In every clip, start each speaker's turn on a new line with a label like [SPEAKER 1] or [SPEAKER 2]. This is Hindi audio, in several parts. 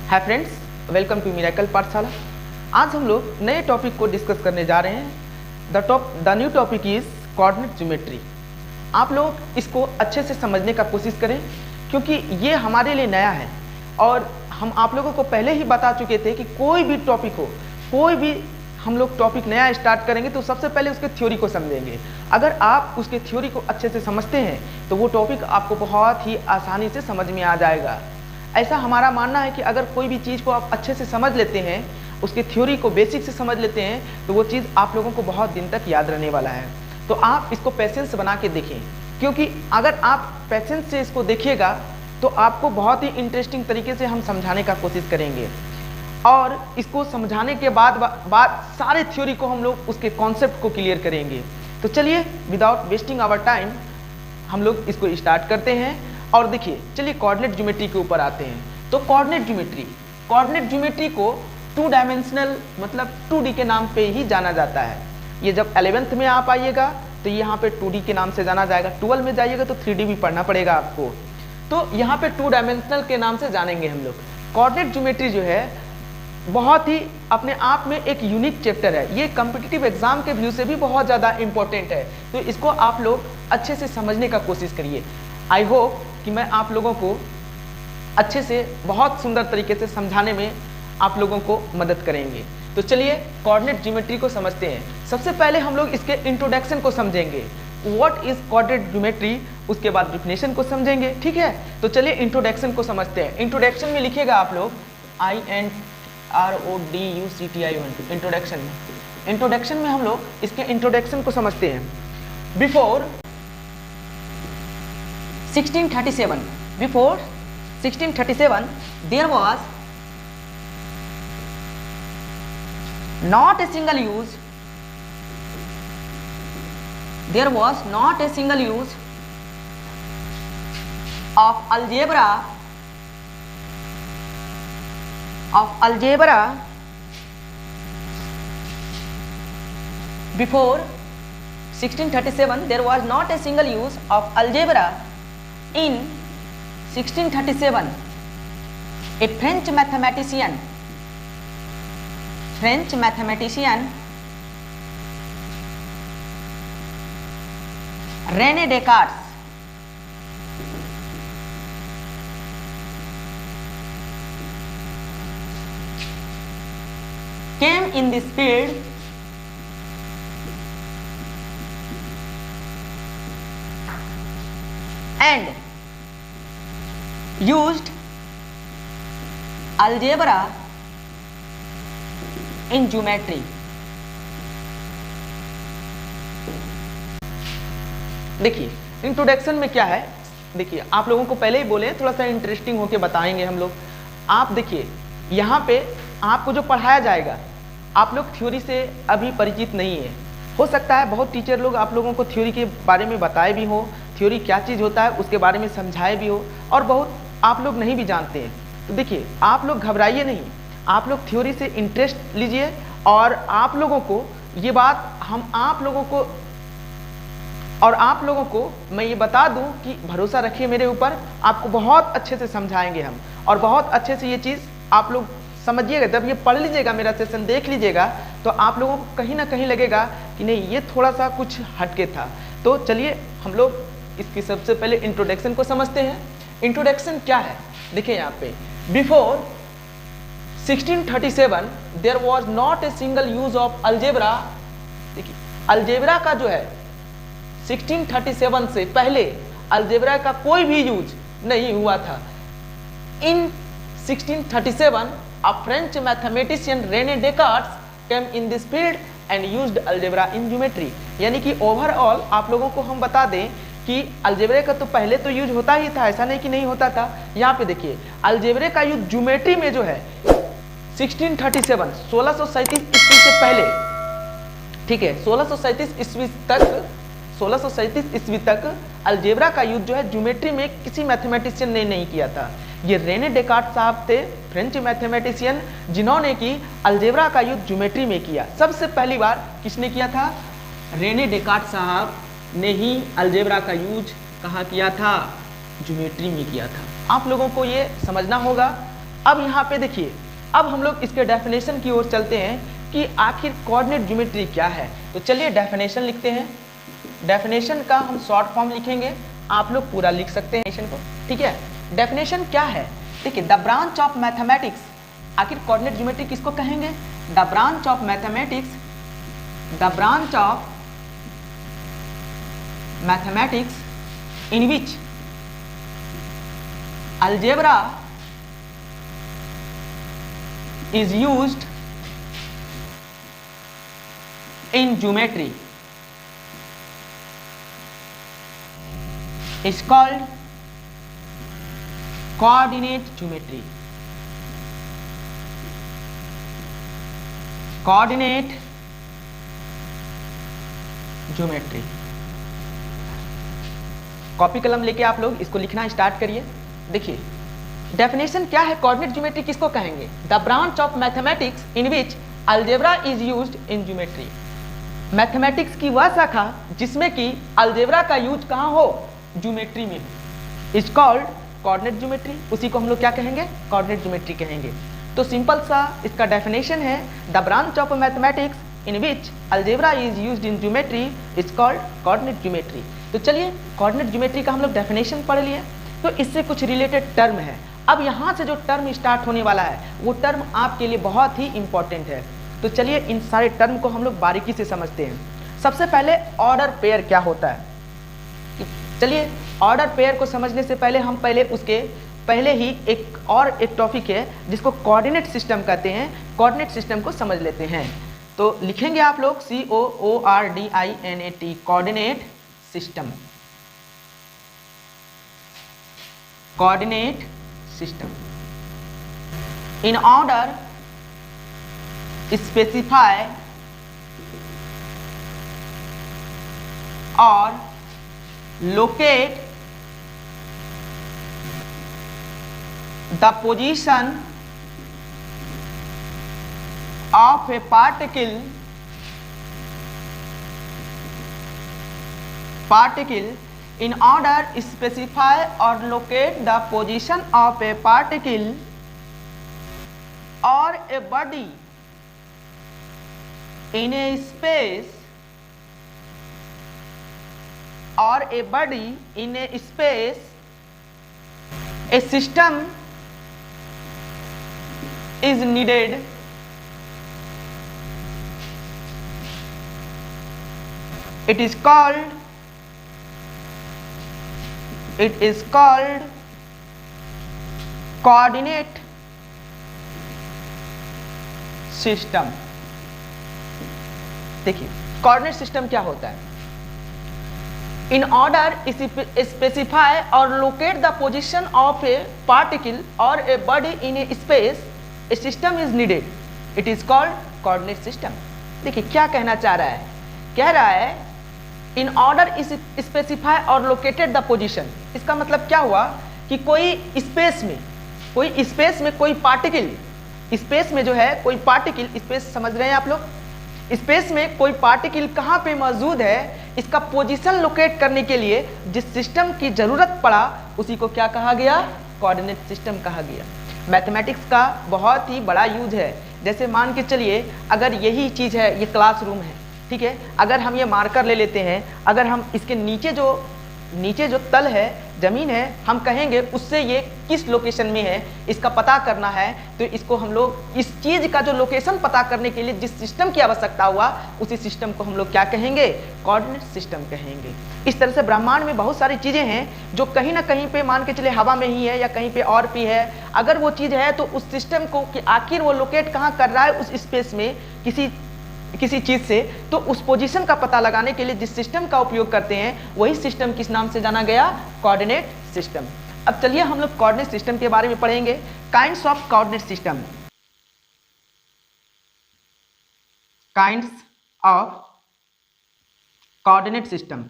[SPEAKER 1] Hi friends, welcome to Miracle Pathshala. आज हम लोग नए टॉपिक को डिस्कस करने जा रहे हैं। The new topic is coordinate geometry. आप लोग इसको अच्छे से समझने का कोशिश करें क्योंकि ये हमारे लिए नया है और हम आप लोगों को पहले ही बता चुके थे कि कोई भी टॉपिक हो, कोई भी हम लोग टॉपिक नया स्टार्ट करेंगे तो सबसे पहले उसके थ्योरी को समझेंगे। अगर आप उसके थ्योरी को अच्छे से समझते हैं तो वो टॉपिक आपको बहुत ही आसानी से समझ में आ जाएगा। ऐसा हमारा मानना है कि अगर कोई भी चीज़ को आप अच्छे से समझ लेते हैं, उसके थ्योरी को बेसिक से समझ लेते हैं, तो वो चीज़ आप लोगों को बहुत दिन तक याद रहने वाला है। तो आप इसको पेशेंस बना के देखें, क्योंकि अगर आप पेशेंस से इसको देखिएगा तो आपको बहुत ही इंटरेस्टिंग तरीके से हम समझाने का कोशिश करेंगे और इसको समझाने के बाद सारे थ्योरी को हम लोग उसके कॉन्सेप्ट को क्लियर करेंगे। तो चलिए विदाउट वेस्टिंग आवर टाइम हम लोग इसको स्टार्ट करते हैं। और देखिए, चलिए कोऑर्डिनेट ज्योमेट्री के ऊपर आते हैं। तो कोऑर्डिनेट ज्योमेट्री को टू डायमेंशनल मतलब 2D के नाम पे ही जाना जाता है। ये जब 11th में आप आइएगा तो यहाँ पे 2D के नाम से जाना जाएगा, 12 में जाइएगा तो 3D भी पढ़ना पड़ेगा आपको। तो यहाँ पे 2 डायमेंशनल के नाम से जानेंगे हम लोग। कोऑर्डिनेट ज्योमेट्री जो है बहुत ही अपने आप में एक यूनिक चैप्टर है। ये कॉम्पिटिटिव एग्जाम के व्यू से भी बहुत ज़्यादा इंपॉर्टेंट है, तो इसको आप लोग अच्छे से समझने का कोशिश करिए। आई होप कि मैं आप लोगों को अच्छे से बहुत सुंदर तरीके से समझाने में आप लोगों को मदद करेंगे। तो चलिए कोऑर्डिनेट ज्योमेट्री को समझते हैं। सबसे पहले हम लोग इसके इंट्रोडक्शन को समझेंगे, व्हाट इज कोऑर्डिनेट ज्योमेट्री, उसके बाद डिफिनेशन को समझेंगे। ठीक है, तो चलिए इंट्रोडक्शन को समझते हैं। इंट्रोडक्शन में लिखिएगा आप लोग INTRODUCTI। इंट्रोडक्शन में हम लोग इसके इंट्रोडक्शन को समझते हैं। Before 1637 there was not a single use of algebra before 1637 there was not a single use of algebra. In 1637 a French mathematician René Descartes came in this field and used algebra in geometry. देखिए इंट्रोडक्शन में क्या है, देखिए आप लोगों को पहले ही बोले थोड़ा सा इंटरेस्टिंग होके बताएंगे हम लोग। आप देखिए यहाँ पे आपको जो पढ़ाया जाएगा, आप लोग थ्योरी से अभी परिचित नहीं है। हो सकता है बहुत टीचर लोग आप लोगों को थ्योरी के बारे में बताए भी हो, थ्योरी क्या चीज़ होता है उसके बारे में समझाए भी हो, और बहुत आप लोग नहीं भी जानते हैं। तो देखिए आप लोग घबराइए नहीं, आप लोग थ्योरी से इंटरेस्ट लीजिए और आप लोगों को ये बात आप लोगों को मैं ये बता दूं कि भरोसा रखिए मेरे ऊपर, आपको बहुत अच्छे से समझाएंगे हम और बहुत अच्छे से ये चीज़ आप लोग समझिएगा। जब ये पढ़ लीजिएगा, मेरा सेशन देख लीजिएगा, तो आप लोगों को कहीं ना कहीं लगेगा कि नहीं ये थोड़ा सा कुछ हटके था। तो चलिए हम लोग इसकी सबसे पहले इंट्रोडक्शन को समझते हैं। इंट्रोडक्शन क्या है, देखिए यहाँ पे before 1637 there was not a single use of algebra. देखिए अलजेब्रा का जो है 1637 से पहले अलजेब्रा का कोई भी यूज नहीं हुआ था। इन 1637 a French mathematician René Descartes came in this field and used algebra in geometry। यानी कि ओवरऑल आप लोगों को हम बता दें कि अलजेब्रे का तो पहले तो यूज होता ही था, ऐसा नहीं कि नहीं होता था। यहाँ पे देखिए अलजेब्रे का यूज ज्योमेट्री में जो है 1637 ईस्वी से पहले, ठीक है, 1637 ईस्वी तक अलजेब्रा का यूज जो है ज्योमेट्री में किसी मैथमेटिशियन ने नहीं किया था। ये रेने डेकार्ट साहब थे, फ्रेंच मैथमेटिशियन, जिन्होंने कि अलजेब्रा का यूज ज्योमेट्री में किया। सबसे पहली बार किसने किया था? रेने डेकार्ट साहब ने ही अलजेब्रा का यूज कहाँ किया था? ज्योमेट्री में किया था। आप लोगों को ये समझना होगा अब यहाँ पे देखिए, अब हम लोग इसके डेफिनेशन की ओर चलते हैं कि आखिर कोऑर्डिनेट ज्योमेट्री क्या है। तो चलिए डेफिनेशन लिखते हैं। डेफिनेशन का हम शॉर्ट फॉर्म लिखेंगे, आप लोग पूरा लिख सकते हैं डेफिनेशन को, ठीक है। डेफिनेशन क्या है, देखिए, द ब्रांच ऑफ मैथमेटिक्स, आखिर कोऑर्डिनेट ज्योमेट्री किसको कहेंगे? The branch of mathematics, the branch of mathematics in which algebra is used in geometry is called coordinate geometry. Coordinate geometry. Copy कलम लेके आप लोग इसको लिखना स्टार्ट करिए। देखिए डेफिनेशन क्या है, कोऑर्डिनेट ज्योमेट्री किसको कहेंगे? The branch of mathematics in which algebra is used in geometry. Mathematics की वह शाखा जिसमें कि अलजेब्रा का यूज कहाँ हो? ज्योमेट्री में हो। इज कॉल्ड कोऑर्डिनेट ज्योमेट्री, उसी को हम लोग क्या कहेंगे? कोऑर्डिनेट ज्योमेट्री कहेंगे। तो सिंपल सा इसका डेफिनेशन है, the branch of mathematics in which algebra is used in geometry is called coordinate geometry. तो चलिए कोऑर्डिनेट ज्योमेट्री का हम लोग डेफिनेशन पढ़ लिए, तो इससे कुछ रिलेटेड टर्म है। अब यहाँ से जो टर्म स्टार्ट होने वाला है वो टर्म आपके लिए बहुत ही इंपॉर्टेंट है। तो चलिए इन सारे टर्म को हम लोग बारीकी से समझते हैं। सबसे पहले ऑर्डर पेयर क्या होता है। चलिए ऑर्डर पेयर को समझने से पहले हम उसके पहले ही एक टॉपिक है जिसको कोऑर्डिनेट सिस्टम कहते हैं। कोऑर्डिनेट सिस्टम को समझ लेते हैं। तो लिखेंगे आप लोग COORDINAT, coordinate system. Coordinate system in order specify or locate the position of a particle in order specify or locate the position of a particle or a body in a space a system is needed. It is called coordinate system. देखिए कोऑर्डिनेट सिस्टम क्या होता है? इन ऑर्डर स्पेसिफाई और locate the position of a particle और a body in a space a system is needed, it is called coordinate system. देखिए क्या कहना चाह रहा है, कह रहा है इन ऑर्डर स्पेसिफाई और लोकेटेड द पोजीशन। इसका मतलब क्या हुआ कि कोई स्पेस में कोई पार्टिकल, स्पेस में जो है कोई पार्टिकल, स्पेस समझ रहे हैं आप लोग, स्पेस में कोई पार्टिकल कहाँ पे मौजूद है इसका पोजीशन लोकेट करने के लिए जिस सिस्टम की जरूरत पड़ा उसी को क्या कहा गया? कोऑर्डिनेट सिस्टम कहा गया। मैथमेटिक्स का बहुत ही बड़ा यूज है। जैसे मान के चलिए अगर यही चीज़ है, ये क्लासरूम है, ठीक है, अगर हम ये मार्कर ले लेते हैं, अगर हम इसके नीचे जो तल है, जमीन है, हम कहेंगे उससे ये किस लोकेशन में है इसका पता करना है, तो इसको हम लोग इस चीज़ का जो लोकेशन पता करने के लिए जिस सिस्टम की आवश्यकता हुआ उसी सिस्टम को हम लोग क्या कहेंगे? कोऑर्डिनेट सिस्टम कहेंगे। इस तरह से ब्रह्मांड में बहुत सारी चीज़ें हैं जो कहीं ना कहीं पे मान के चले हवा में ही है या कहीं पे और भी है। अगर वो चीज़ है तो उस सिस्टम को कि आखिर वो लोकेट कहाँ कर रहा है उस स्पेस में किसी चीज से, तो उस पोजीशन का पता लगाने के लिए जिस सिस्टम का उपयोग करते हैं वही सिस्टम किस नाम से जाना गया? Coordinate system. अब चलिए हम लोग कोऑर्डिनेट सिस्टम के बारे में पढ़ेंगे। Kinds of coordinate system. Kinds of coordinate system.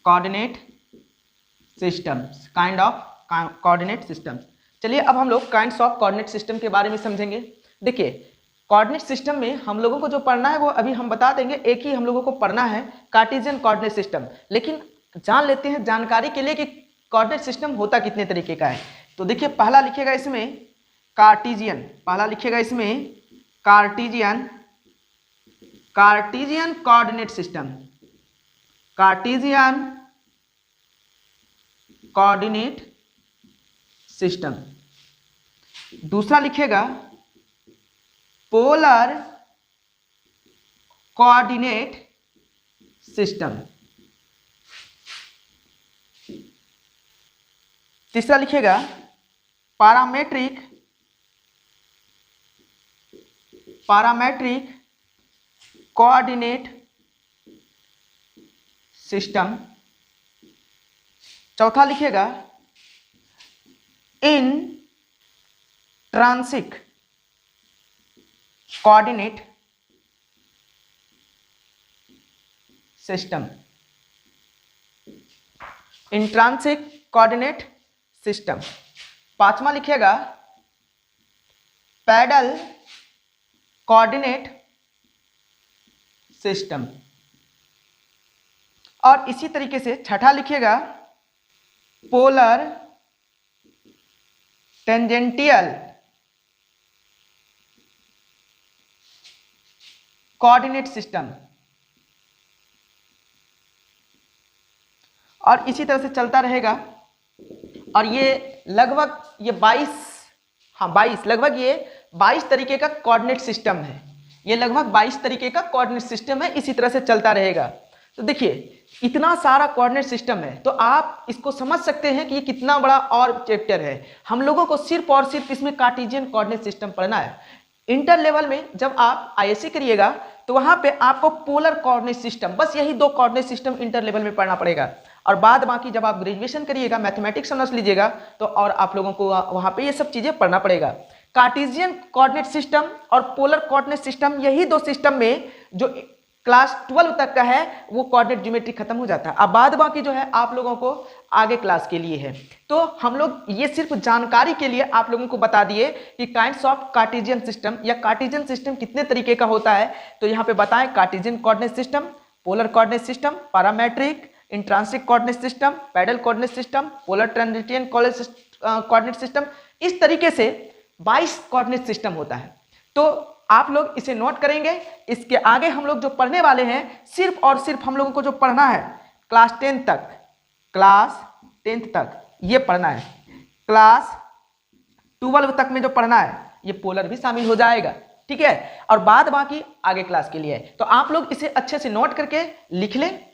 [SPEAKER 1] Coordinate systems, kind of coordinate system. चलिए अब हम लोग काइंड्स ऑफ कोऑर्डिनेट सिस्टम के बारे में समझेंगे। देखिए कोऑर्डिनेट सिस्टम में हम लोगों को जो पढ़ना है वो अभी हम बता देंगे। एक ही हम लोगों को पढ़ना है कार्टेशियन कोऑर्डिनेट सिस्टम, लेकिन जान लेते हैं जानकारी के लिए कि कोऑर्डिनेट सिस्टम होता कितने तरीके का है। तो देखिए पहला लिखिएगा इसमें कार्टेशियन, पहला लिखिएगा इसमें Cartesian coordinate system, Cartesian coordinate system. दूसरा लिखिएगा पोलर कोऑर्डिनेट सिस्टम। तीसरा लिखिएगा पैरामेट्रिक कोऑर्डिनेट सिस्टम। चौथा लिखिएगा इंट्रांसिक कोऑर्डिनेट सिस्टम, इंट्रांसिक कोऑर्डिनेट सिस्टम। पांचवा लिखिएगा पैडल कोऑर्डिनेट सिस्टम। और इसी तरीके से छठा लिखिएगा पोलर टेंजेंटियल कोऑर्डिनेट सिस्टम। और इसी तरह से चलता रहेगा। और ये लगभग ये 22 तरीके का कोऑर्डिनेट सिस्टम है। ये लगभग 22 तरीके का कोऑर्डिनेट सिस्टम है, इसी तरह से चलता रहेगा। तो देखिए इतना सारा कोऑर्डिनेट सिस्टम है, तो आप इसको समझ सकते हैं कि ये कितना बड़ा और चैप्टर है। हम लोगों को सिर्फ और सिर्फ इसमें कार्टेशियन कोऑर्डिनेट सिस्टम पढ़ना है। इंटर लेवल में जब आप आईएससी करिएगा तो वहां पे आपको पोलर कोऑर्डिनेट सिस्टम, बस यही 2 कोऑर्डिनेट सिस्टम इंटर लेवल में पढ़ना पड़ेगा। और बाद बाकी जब आप ग्रेजुएशन करिएगा, मैथमेटिक्स समझ लीजिएगा, तो और आप लोगों को वहां पे ये सब चीजें पढ़ना पड़ेगा। कार्टेशियन कोऑर्डिनेट सिस्टम और पोलर कोऑर्डिनेट सिस्टम, यही 2 सिस्टम में जो क्लास 12 तक का है वो कोऑर्डिनेट ज्योमेट्री खत्म हो जाता है। अब बाद बाकी जो है आप लोगों को आगे क्लास के लिए है। तो हम लोग ये सिर्फ जानकारी के लिए आप लोगों को बता दिए कि काइंड्स ऑफ कार्टेशियन सिस्टम या कार्टेशियन सिस्टम कितने तरीके का होता है। तो यहाँ पे बताएं Cartesian coordinate system, polar coordinate system, parametric, intrinsic coordinate system, pedal coordinate system, polar tangential coordinate system. इस तरीके से 22 कोऑर्डिनेट सिस्टम होता है। तो आप लोग इसे नोट करेंगे। इसके आगे हम लोग जो पढ़ने वाले हैं, सिर्फ और सिर्फ हम लोगों को जो पढ़ना है क्लास 10 तक ये पढ़ना है। क्लास 12 तक में जो पढ़ना है ये पोलर भी शामिल हो जाएगा, ठीक है। और बाद बाकी आगे क्लास के लिए है। तो आप लोग इसे अच्छे से नोट करके लिख लें।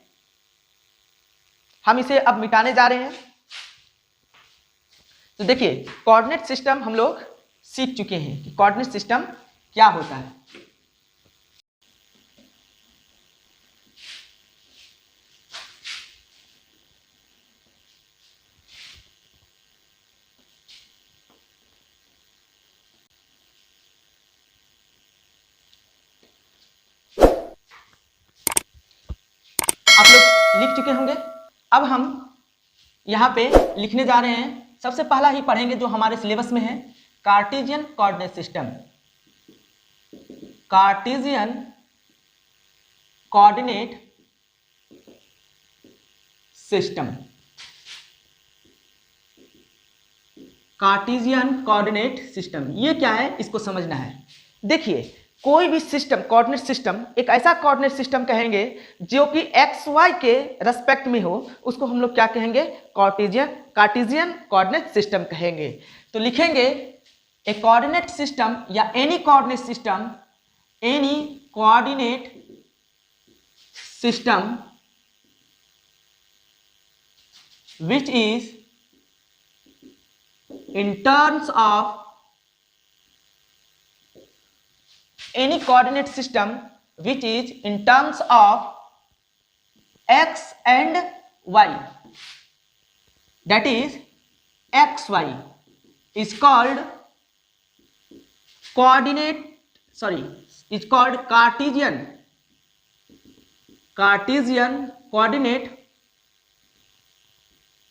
[SPEAKER 1] हम इसे अब मिटाने जा रहे हैं। तो देखिए कोऑर्डिनेट सिस्टम हम लोग सीख चुके हैं कि कोऑर्डिनेट सिस्टम क्या होता है। आप लोग लिख चुके होंगे। अब हम यहां पे लिखने जा रहे हैं। सबसे पहला ही पढ़ेंगे जो हमारे सिलेबस में है, Cartesian coordinate system. Cartesian coordinate system, Cartesian coordinate system ये क्या है इसको समझना है। देखिए कोई भी सिस्टम, कोऑर्डिनेट सिस्टम एक ऐसा कोऑर्डिनेट सिस्टम कहेंगे जो कि एक्स वाई के रेस्पेक्ट में हो, उसको हम लोग क्या कहेंगे, कार्टेशियन कोऑर्डिनेट सिस्टम कहेंगे। तो लिखेंगे ए कोऑर्डिनेट सिस्टम या any coordinate system which is in terms of any coordinate system which is in terms of x and y, that is xy is called Cartesian coordinate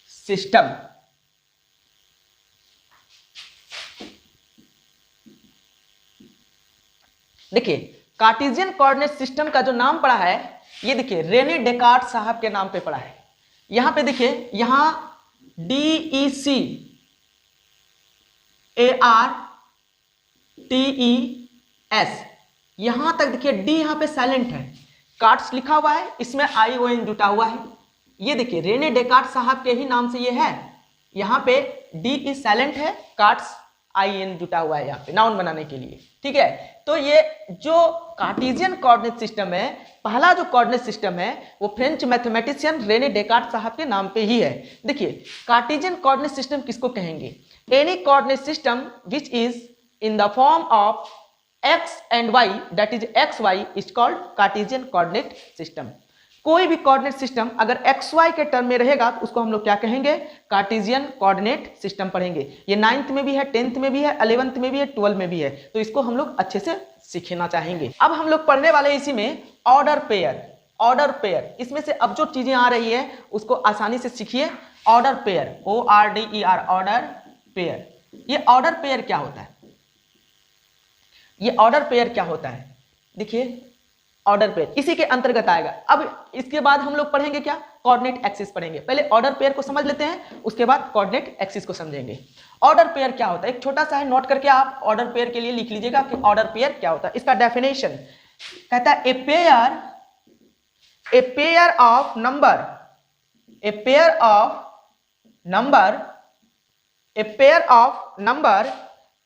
[SPEAKER 1] system। देखिए कार्टेशियन कोऑर्डिनेट सिस्टम का जो नाम पड़ा है, ये देखिए रेने डेकार्ट साहब के नाम पे पड़ा है। यहां पे देखिए, यहां DECARTES। यहां तक देखिए डी यहां पे साइलेंट है, कार्ट्स लिखा हुआ है, इसमें ION जुटा हुआ है। ये देखिए रेने डेकार्ट साहब के ही नाम से ये है, यहां पे डी इज साइलेंट है, कार्ट्स IN जुटा हुआ है यहाँ पे नाउन बनाने के लिए। ठीक है, तो ये जो कार्टेशियन कोऑर्डिनेट सिस्टम है, पहला जो कोऑर्डिनेट सिस्टम है वो फ्रेंच मैथमेटिशियन रेने डेकार्ट साहब के नाम पे ही है। देखिए कार्टेशियन कोऑर्डिनेट सिस्टम किसको कहेंगे? Any coordinate system which is in the form of x and y, that is xy is called Cartesian coordinate system. कोई भी कोऑर्डिनेट सिस्टम अगर xy के टर्म में रहेगा तो उसको हम लोग क्या कहेंगे? कार्टेशियन कोऑर्डिनेट सिस्टम पढ़ेंगे। ये 9th में भी है, 10th में भी है, 11th में भी है, 12th में भी है, तो इसको हम लोग अच्छे से सीखना चाहेंगे। अब हम लोग पढ़ने वाले इसी में ऑर्डर पेयर। ऑर्डर पेयर, इसमें से अब जो चीजें आ रही है उसको आसानी से सीखिए। Order pair, ORDER, order pair. ये ऑर्डर पेयर क्या होता है? ये ऑर्डर पेयर क्या होता है? देखिए ऑर्डर पेयर इसी के अंतर्गत आएगा। अब इसके बाद हम लोग पढ़ेंगे क्या? कोऑर्डिनेट एक्सिस पढ़ेंगे। पहले ऑर्डर पेयर को समझ लेते हैं, उसके बाद कोऑर्डिनेट एक्सिस को समझेंगे। ऑर्डर पेयर क्या होता है? एक छोटा सा है, नोट करके आप ऑर्डर पेयर के लिए लिख लीजिएगा कि ऑर्डर पेयर क्या होता है। इसका डेफिनेशन कहता है a pair of number, A pair of number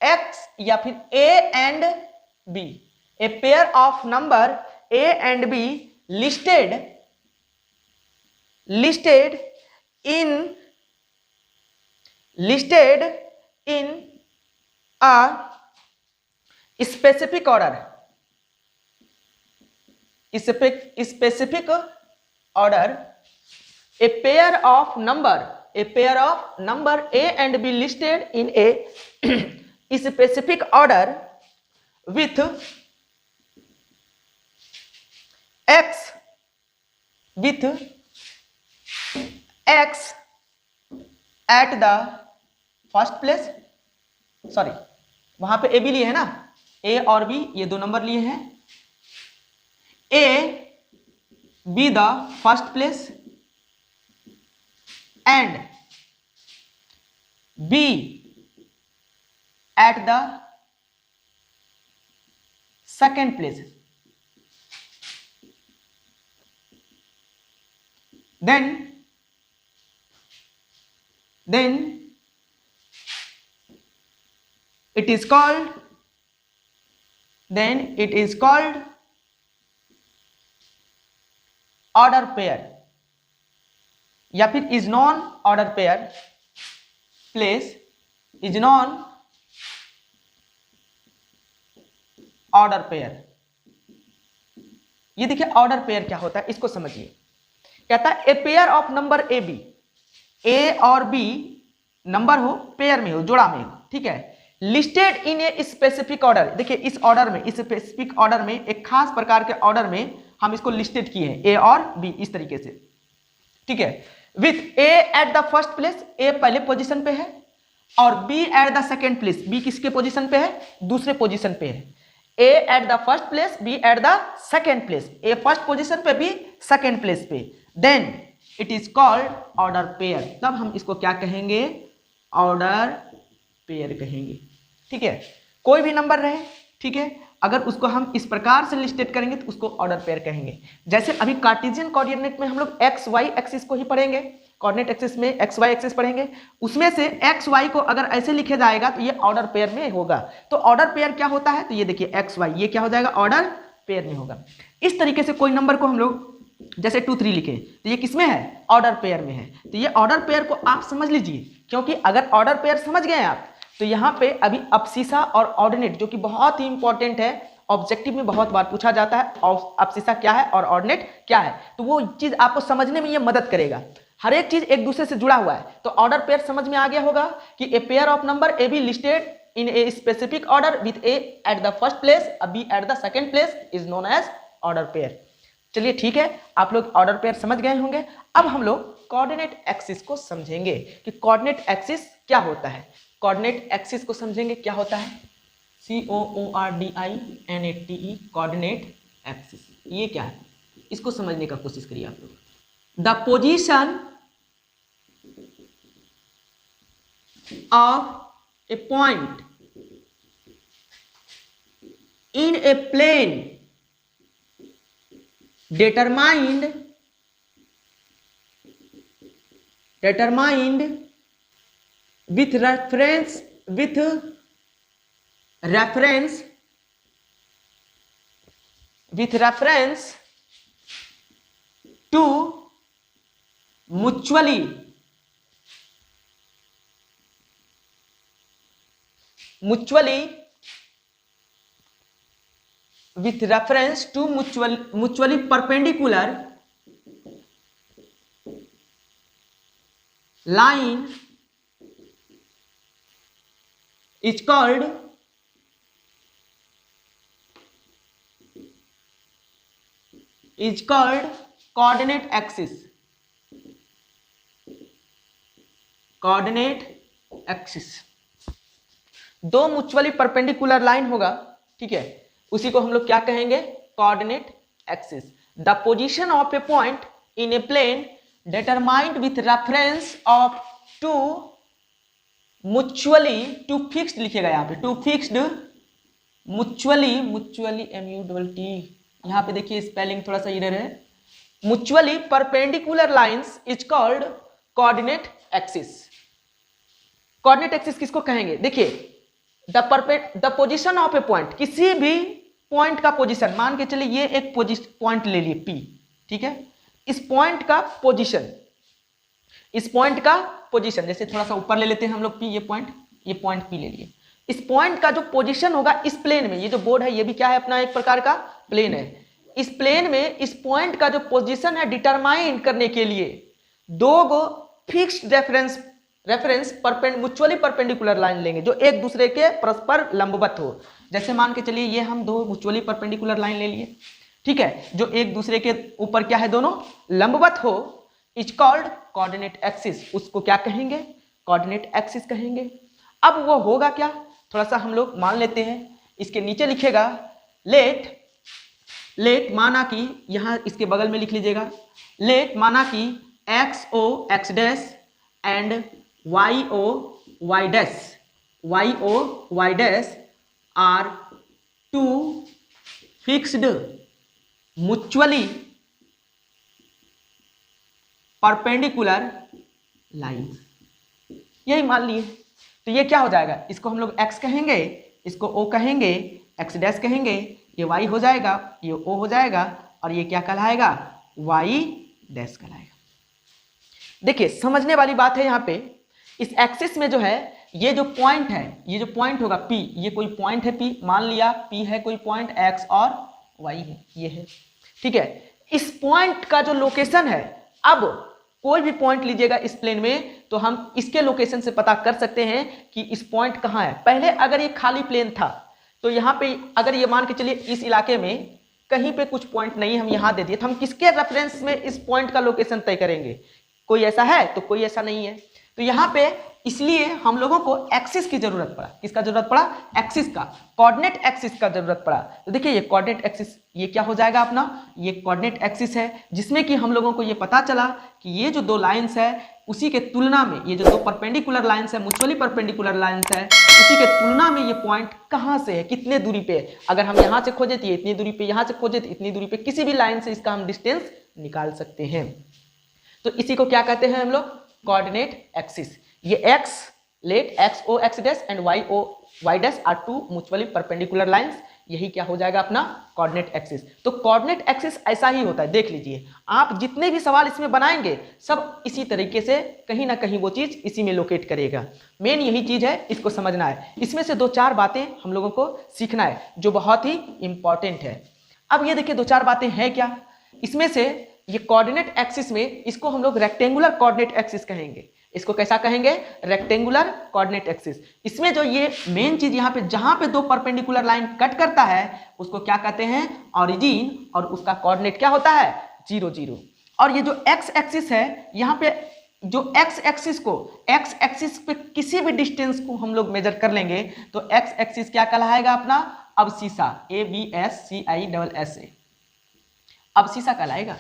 [SPEAKER 1] x या फिर a and b, a pair of number a and b listed in a specific order, a pair of number a and b listed in a specific order with x at the first place, sorry वहां पे ए बी लिए है ना, ए और बी ये दो नंबर लिए हैं, a b the first place and b at the second place, then it is called order pair या फिर is non order pair place is non order pair. ये देखिए ऑर्डर पेयर क्या होता है, इसको समझिए। कहता है a pair of number a b, a और बी नंबर हो, पेयर में हो, जोड़ा में हो, ठीक है, listed in a specific order. देखिए इस ऑर्डर में, इस स्पेसिफिक ऑर्डर में, एक खास प्रकार के ऑर्डर में हम इसको लिस्टेड किए हैं, ए और बी इस तरीके से, ठीक है, with a at the first place, a पहले पोजीशन पे है, और b at the second place, b किसके पोजीशन पे है? दूसरे पोजीशन पे है। A at the first place, B at the second place, A first position पे, B second place पे, then it is called order pair। तब हम इसको क्या कहेंगे? ऑर्डर पेयर कहेंगे, ठीक है। कोई भी नंबर रहे, ठीक है, अगर उसको हम इस प्रकार से लिस्टेड करेंगे तो उसको ऑर्डर पेयर कहेंगे। जैसे अभी कार्टेशियन कोऑर्डिनेट में हम लोग एक्स वाई एक्सिस को ही पढ़ेंगे, कोऑर्डिनेट एक्सिस में एक्स वाई एक्सिस पढ़ेंगे, उसमें से एक्स वाई को अगर ऐसे लिखे जाएगा तो ये ऑर्डर पेयर में होगा। तो ऑर्डर पेयर क्या होता है? तो ये देखिए एक्स वाई, ये क्या हो जाएगा? ऑर्डर पेयर में होगा। इस तरीके से कोई नंबर को हम लोग जैसे 2 3 लिखे तो ये किसमें है? ऑर्डर पेयर में है। तो ये ऑर्डर पेयर को आप समझ लीजिए, क्योंकि अगर ऑर्डर पेयर समझ गए आप तो यहाँ पे अभी अब्सिसा और ऑर्डिनेट जो कि बहुत ही इंपॉर्टेंट है, ऑब्जेक्टिव में बहुत बार पूछा जाता है, और अब्सिसा क्या है और ऑर्डिनेट क्या है, तो वो चीज आपको समझने में ये मदद करेगा। हर एक चीज एक दूसरे से जुड़ा हुआ है। तो ऑर्डर पेयर समझ में आ गया होगा कि a pair of number a b listed in a specific order with a at the first place, b at the second place is known as order pair. चलिए ठीक है, आप लोग ऑर्डर पेयर समझ गए होंगे। अब हम लोग कोऑर्डिनेट एक्सिस को समझेंगे कि कोऑर्डिनेट एक्सिस क्या होता है। कोऑर्डिनेट एक्सिस को समझेंगे क्या होता है, COORDINATE, कोऑर्डिनेट एक्सिस। ये क्या है, इसको समझने का कोशिश करिए आप लोग। The of a point in a plane determined with reference to mutually perpendicular line is called coordinate axis. दो म्यूचुअली परपेंडिकुलर लाइन होगा, ठीक है, उसी को हम लोग क्या कहेंगे? Coordinate axis. The position of a point in a plane determined with reference of two fixed लिखिएगा यहाँ पे, टू फिक्स्ड म्यूचुअली MUT, यहाँ पे देखिए स्पेलिंग थोड़ा सा इधर है, mutually perpendicular lines is called coordinate axis. Coordinate axis किसको कहेंगे? देखिए the position of a point, किसी भी पॉइंट का पोजीशन, मान के चलिए ये एक पॉइंट ले लिए P, ठीक है, इस पॉइंट का पोजीशन, जैसे थोड़ा सा ऊपर ले लेते हैं हम लोग P, ये पॉइंट P ले लिए. इस पॉइंट का जो पोजीशन होगा इस प्लेन में, ये जो बोर्ड है ये भी क्या है? अपना एक प्रकार का प्लेन है. इस प्लेन में इस पॉइंट का जो पोजीशन है डिटरमाइन करने के लिए दो गो fixed reference mutually perpendicular line लेंगे जो एक दूसरे के परस्पर लंबवत हो. जैसे मान के चलिए ये हम दो म्यूचुअली परपेंडिकुलर लाइन ले लिए, ठीक है, जो एक दूसरे के ऊपर क्या है? दोनों लंबवत हो. Is called coordinate axis. उसको क्या कहेंगे? कोऑर्डिनेट एक्सिस कहेंगे. अब वो होगा क्या? थोड़ा सा हम लोग मान लेते हैं, इसके नीचे लिखेगा लेट माना कि, यहां इसके बगल में लिख लीजिएगा, लेट माना कि XO x dash and YO y dash are two fixed mutually perpendicular line. यही मान लिए. तो ये क्या हो जाएगा? इसको हम लोग x कहेंगे, इसको O कहेंगे, x डैश कहेंगे, ये y हो जाएगा, ये O हो जाएगा, और ये क्या कहलाएगा? y डैश कहलाएगा. देखिए समझने वाली बात है यहाँ पे, इस एक्सिस में जो है ये जो पॉइंट है, ये जो पॉइंट होगा P, ये कोई पॉइंट है P, मान लिया P है कोई पॉइंट, x और y है, ये है, ठीक है. इस पॉइंट का जो लोकेशन है, अब कोई भी पॉइंट लीजिएगा इस प्लेन में तो हम इसके लोकेशन से पता कर सकते हैं कि इस पॉइंट कहाँ है. पहले अगर ये खाली प्लेन था तो यहाँ पे अगर ये मान के चलिए इस इलाके में कहीं पे कुछ पॉइंट नहीं, हम यहाँ दे दिए, तो हम किसके रेफरेंस में इस पॉइंट का लोकेशन तय करेंगे? कोई ऐसा है तो कोई ऐसा नहीं है. तो यहाँ पे इसलिए हम लोगों को एक्सिस की जरूरत पड़ा. किसका जरूरत पड़ा? एक्सिस का, कोऑर्डिनेट एक्सिस का जरूरत पड़ा. तो देखिए ये कोऑर्डिनेट एक्सिस, ये क्या हो जाएगा अपना? ये कोऑर्डिनेट एक्सिस है, जिसमें कि हम लोगों को ये पता चला कि ये जो दो लाइंस है उसी के तुलना में ये जो दो परपेंडिकुलर लाइंस है, म्यूचुअली परपेंडिकुलर लाइंस है, उसी के तुलना में ये पॉइंट कहाँ से है, कितने दूरी पे है. अगर हम यहाँ से खोजे तो ये इतनी दूरी पे, यहाँ से खोजे तो इतनी दूरी पे, किसी भी लाइन से इसका हम डिस्टेंस निकाल सकते हैं. तो इसी को क्या कहते हैं हम लोग? Coordinate axis. ये x, let XO x dash and YO y dash are two mutually perpendicular lines, यही क्या हो जाएगा? अपना कोऑर्डिनेट एक्सिस. तो कोऑर्डिनेट एक्सिस ऐसा ही होता है. देख लीजिए आप जितने भी सवाल इसमें बनाएंगे सब इसी तरीके से कहीं ना कहीं वो चीज इसी में लोकेट करेगा. मेन यही चीज है, इसको समझना है. इसमें से दो चार बातें हम लोगों को सीखना है जो बहुत ही इंपॉर्टेंट है. अब ये देखिए दो चार बातें हैं क्या इसमें से. ये कोऑर्डिनेट एक्सिस में इसको हम लोग रेक्टेंगुलर कोऑर्डिनेट एक्सिस कहेंगे. इसको कैसा कहेंगे? Rectangular coordinate axis. इसमें जो ये मेन चीज यहाँ पे जहां पे दो परपेंडिकुलर लाइन कट करता है उसको क्या कहते हैं? ओरिजिन. और उसका कोऑर्डिनेट क्या होता है? 0 0. और ये जो एक्स एक्सिस है, यहाँ पे जो एक्स एक्सिस को, एक्स एक्सिस पे किसी भी डिस्टेंस को हम लोग मेजर कर लेंगे तो एक्स एक्सिस क्या कहलाएगा अपना? अबसीसा. ABSCISSA. अबसीसा कहलाएगा.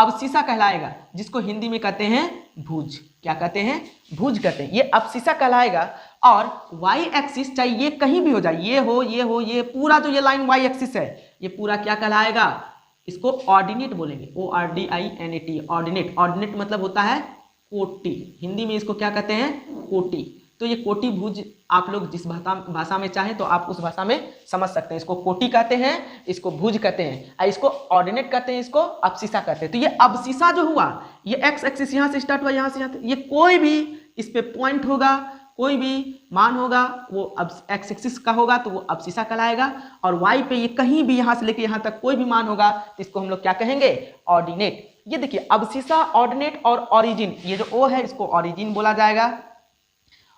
[SPEAKER 1] अवशीषा कहलाएगा, जिसको हिंदी में कहते हैं भुज। क्या कहते हैं? भुज कहते हैं। ये अवशीषा कहलाएगा। और वाई एक्सिस चाहे ये कहीं भी हो जाए, ये हो, ये हो, ये पूरा जो ये लाइन वाई एक्सिस है, ये पूरा क्या कहलाएगा? इसको ऑर्डिनेट बोलेंगे, ORDINAT, ऑर्डिनेट। ऑर्डिनेट मतलब होता है कोटि, हिंदी में इसको क्या कहते हैं? कोटि। तो ये कोटि भुज आप लोग जिस भाषा में चाहें तो आप उस भाषा में समझ सकते हैं। इसको कोटि कहते हैं, इसको भुज कहते हैं, और इसको ऑर्डिनेट कहते हैं, इसको अवशीषा कहते हैं। तो ये अवशीषा जो हुआ, ये एक्स एक्सिस यहाँ से स्टार्ट हुआ, यहाँ से यहाँ, ये कोई भी इस पे पॉइंट होगा, कोई भी मान होगा, वो अब एक्स एक्सिस का होगा तो वो अवशीषा कहलाएगा। और वाई पे ये कहीं भी यहाँ से लेके यहाँ तक कोई भी मान होगा तो इसको हम लोग क्या कहेंगे? ऑर्डिनेट। ये देखिए अवशीषा, ऑर्डिनेट और ऑरिजिन, ये जो ओ है इसको ऑरिजिन बोला जाएगा,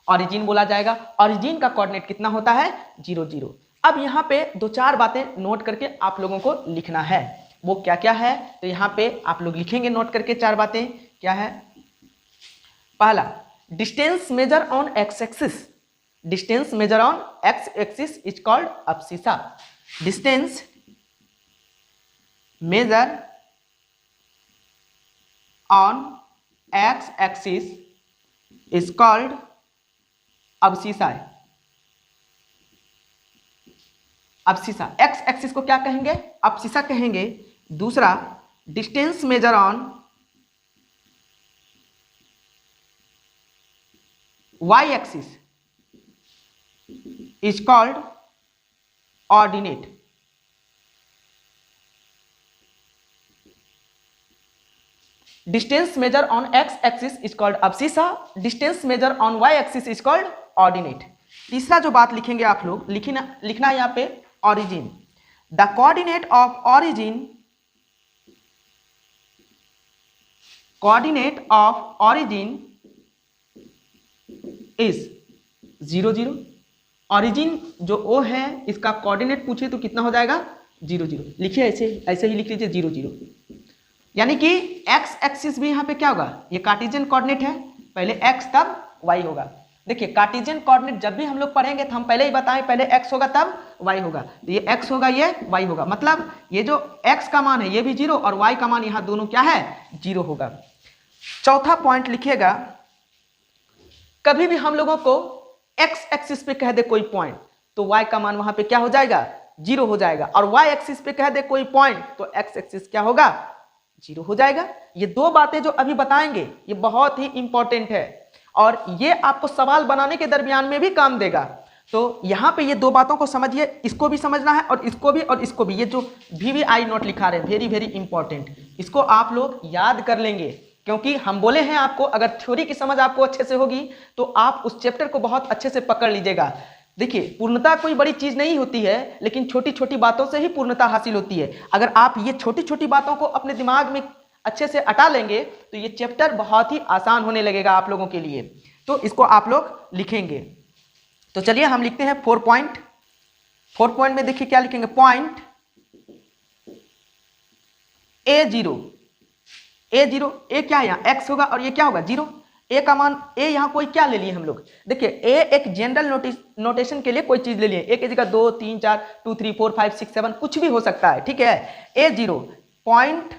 [SPEAKER 1] ऑरिजिन बोला जाएगा। ऑरिजिन का कोऑर्डिनेट कितना होता है? 0 0। अब यहाँ पे दो चार बातें नोट करके आप लोगों को लिखना है। वो क्या क्या है? तो यहाँ पे आप लोग लिखेंगे नोट करके चार बातें। क्या है? पहला, distance measure on x axis. Distance measure on x axis is called abscissa. Distance measure on x axis is called abscissa है। अवशीषा। एक्स एक्सिस को क्या कहेंगे? अवशीषा कहेंगे। दूसरा, distance measure on y axis is called ordinate. Distance measure on x axis is called abscissa. Distance measure on y axis is called ordinate. तीसरा जो बात लिखेंगे आप लोग, लिखना है यहाँ पे origin. The coordinate of origin, coordinate of origin is 0 0। Origin जो ओ है इसका कोऑर्डिनेट पूछे तो कितना हो जाएगा? 0 0। लिखिए ऐसे ही लिख लीजिए 0 0। यानी कि एक्स एक्सिस भी यहाँ पे क्या होगा? ये कार्टेशियन कोऑर्डिनेट है, पहले एक्स तब वाई होगा। देखिए कार्टेशियन कोऑर्डिनेट जब भी हम लोग पढ़ेंगे तो हम पहले ही बताएं, पहले एक्स होगा तब वाई होगा। तो ये एक्स होगा, ये वाई होगा, मतलब ये जो एक्स का मान है ये भी 0 और वाई का मान यहाँ दोनों क्या है? 0 होगा। चौथा पॉइंट लिखिएगा, कभी भी हम लोगों को एक्स एक्सिस पे कह दे कोई पॉइंट तो वाई का मान वहां पे क्या हो जाएगा? 0 हो जाएगा। और वाई एक्सिस पे कह दे कोई पॉइंट तो एक्स एक्सिस क्या होगा? 0 हो जाएगा। ये दो बातें जो अभी बताएंगे ये बहुत ही इंपॉर्टेंट है और ये आपको सवाल बनाने के दरमियान में भी काम देगा। तो यहाँ पे ये दो बातों को समझिए, इसको भी समझना है और इसको भी और इसको भी। ये जो VVI नोट लिखा रहे हैं वेरी वेरी इंपॉर्टेंट, इसको आप लोग याद कर लेंगे क्योंकि हम बोले हैं आपको अगर थ्योरी की समझ आपको अच्छे से होगी तो आप उस चैप्टर को बहुत अच्छे से पकड़ लीजिएगा। देखिए पूर्णता कोई बड़ी चीज नहीं होती है, लेकिन छोटी छोटी बातों से ही पूर्णता हासिल होती है। अगर आप ये छोटी छोटी बातों को अपने दिमाग में अच्छे से अटा लेंगे तो ये चैप्टर बहुत ही आसान होने लगेगा आप लोगों के लिए। तो इसको आप लोग लिखेंगे। तो चलिए हम लिखते हैं 4 पॉइंट। 4 पॉइंट में देखिए क्या लिखेंगे? Point A0। A0, ए क्या है? यहाँ x होगा और ये क्या होगा? 0। ए का मान, ए यहाँ कोई क्या ले लिए हम लोग? देखिए ए एक जनरल नोटेशन के लिए कोई चीज ले लिए। ए की जगह 2 3 4 2 3 4 5 6 7 कुछ भी हो सकता है, ठीक है। A0, point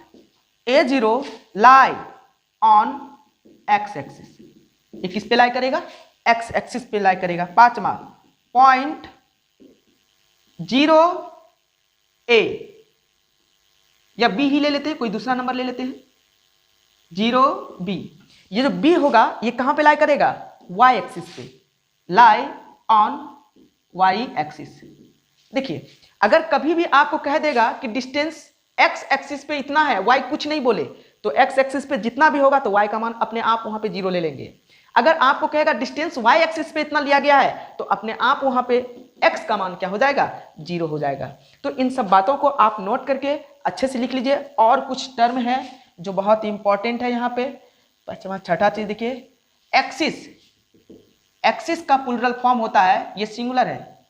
[SPEAKER 1] A0 lie on x axis. ये किस पे लाई करेगा? एक्स एक्सिस पे लाई करेगा। 5वां, पॉइंट 0A या B ही ले लेते हैं, कोई दूसरा नंबर ले लेते हैं, 0B। ये जो B होगा ये कहां पे लाई करेगा? Y एक्सिस पे, लाई ऑन Y एक्सिस। देखिए अगर कभी भी आपको कह देगा कि डिस्टेंस X एक्सिस पे इतना है, Y कुछ नहीं बोले, तो X एक्सिस पे जितना भी होगा तो Y का मान अपने आप वहां पे 0 ले लेंगे। अगर आपको कहेगा डिस्टेंस Y एक्सिस पे इतना लिया गया है तो अपने आप वहां पे X का मान क्या हो जाएगा? 0 हो जाएगा। तो इन सब बातों को आप नोट करके अच्छे से लिख लीजिए। और कुछ टर्म है जो बहुत इंपॉर्टेंट है यहाँ पे। 5वां, छठा चीज देखिए, एक्सिस। एक्सिस का प्लूरल फॉर्म होता है, ये सिंगुलर है,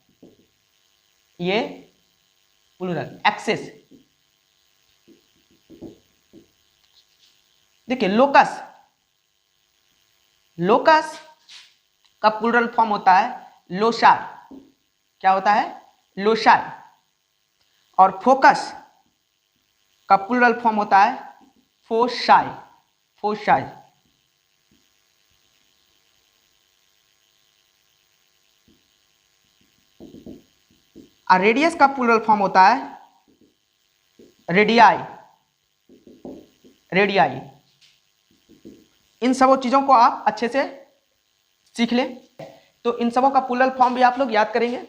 [SPEAKER 1] ये प्लूरल एक्सिस। देखिए लोकस, लोकस का प्लूरल फॉर्म होता है लोसार। क्या होता है? लोसार। और फोकस का प्लूरल फॉर्म होता है फोसाई, फोसाई। और रेडियस का प्लूरल फॉर्म होता है रेडियाई, रेडियाई। इन सब चीजों को आप अच्छे से सीख लें। तो इन सबों का प्लूरल फॉर्म भी आप लोग याद करेंगे।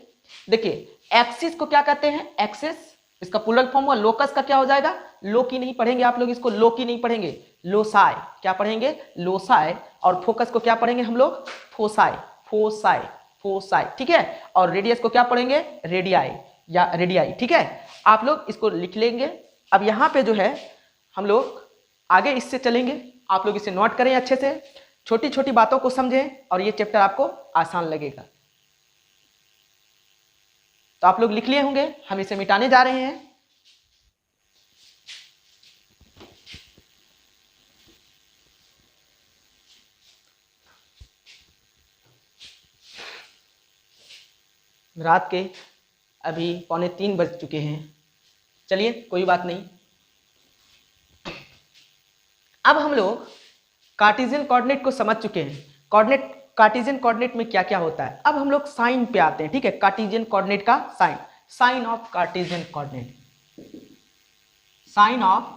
[SPEAKER 1] देखिए एक्सिस को क्या कहते हैं, एक्सिस, इसका प्लूरल फॉर्म हुआ। लोकस का क्या हो जाएगा, लोकी नहीं पढ़ेंगे आप लोग, इसको लोकी नहीं पढ़ेंगे, लोसाई। क्या पढ़ेंगे, लोसाई। और फोकस को क्या पढ़ेंगे हम लोग, फोसाई, फोसाई, फोसाई, ठीक है। और रेडियस को क्या पढ़ेंगे, रेडियाई या रेडियाई, ठीक है। आप लोग इसको लिख लेंगे। अब यहाँ पे जो है हम लोग आगे इससे चलेंगे, आप लोग इसे नोट करें अच्छे से, छोटी छोटी बातों को समझें और ये चैप्टर आपको आसान लगेगा। तो आप लोग लिख लिए होंगे, हम इसे मिटाने जा रहे हैं। रात के अभी 2:45 बज चुके हैं। चलिए कोई बात नहीं। अब हम लोग कार्टेशियन कोऑर्डिनेट को समझ चुके हैं। कोऑर्डिनेट, कार्टेशियन कोऑर्डिनेट में क्या क्या होता है। अब हम लोग साइन पे आते हैं, ठीक है। कार्टेशियन कोऑर्डिनेट का sign, sign of Cartesian coordinate, sign of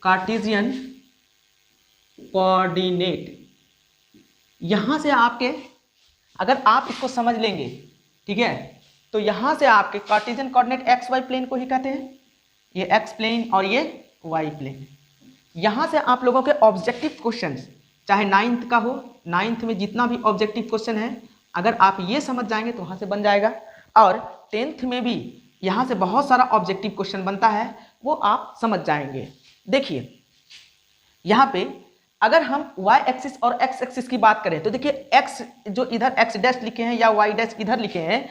[SPEAKER 1] Cartesian coordinate. यहां से आपके, अगर आप इसको समझ लेंगे, ठीक है, तो यहां से आपके Cartesian coordinate x y plane को ही कहते हैं। ये एक्स प्लेन और ये वाई प्लेन। यहां से आप लोगों के ऑब्जेक्टिव क्वेश्चंस, चाहे 9th का हो, 9th में जितना भी ऑब्जेक्टिव क्वेश्चन है, अगर आप ये समझ जाएंगे तो वहां से बन जाएगा। और 10th में भी यहां से बहुत सारा ऑब्जेक्टिव क्वेश्चन बनता है, वो आप समझ जाएंगे। देखिए यहां पे अगर हम y एक्सिस और x एक्सिस की बात करें तो देखिए x जो इधर x डैश लिखे हैं या y डैश इधर लिखे हैं,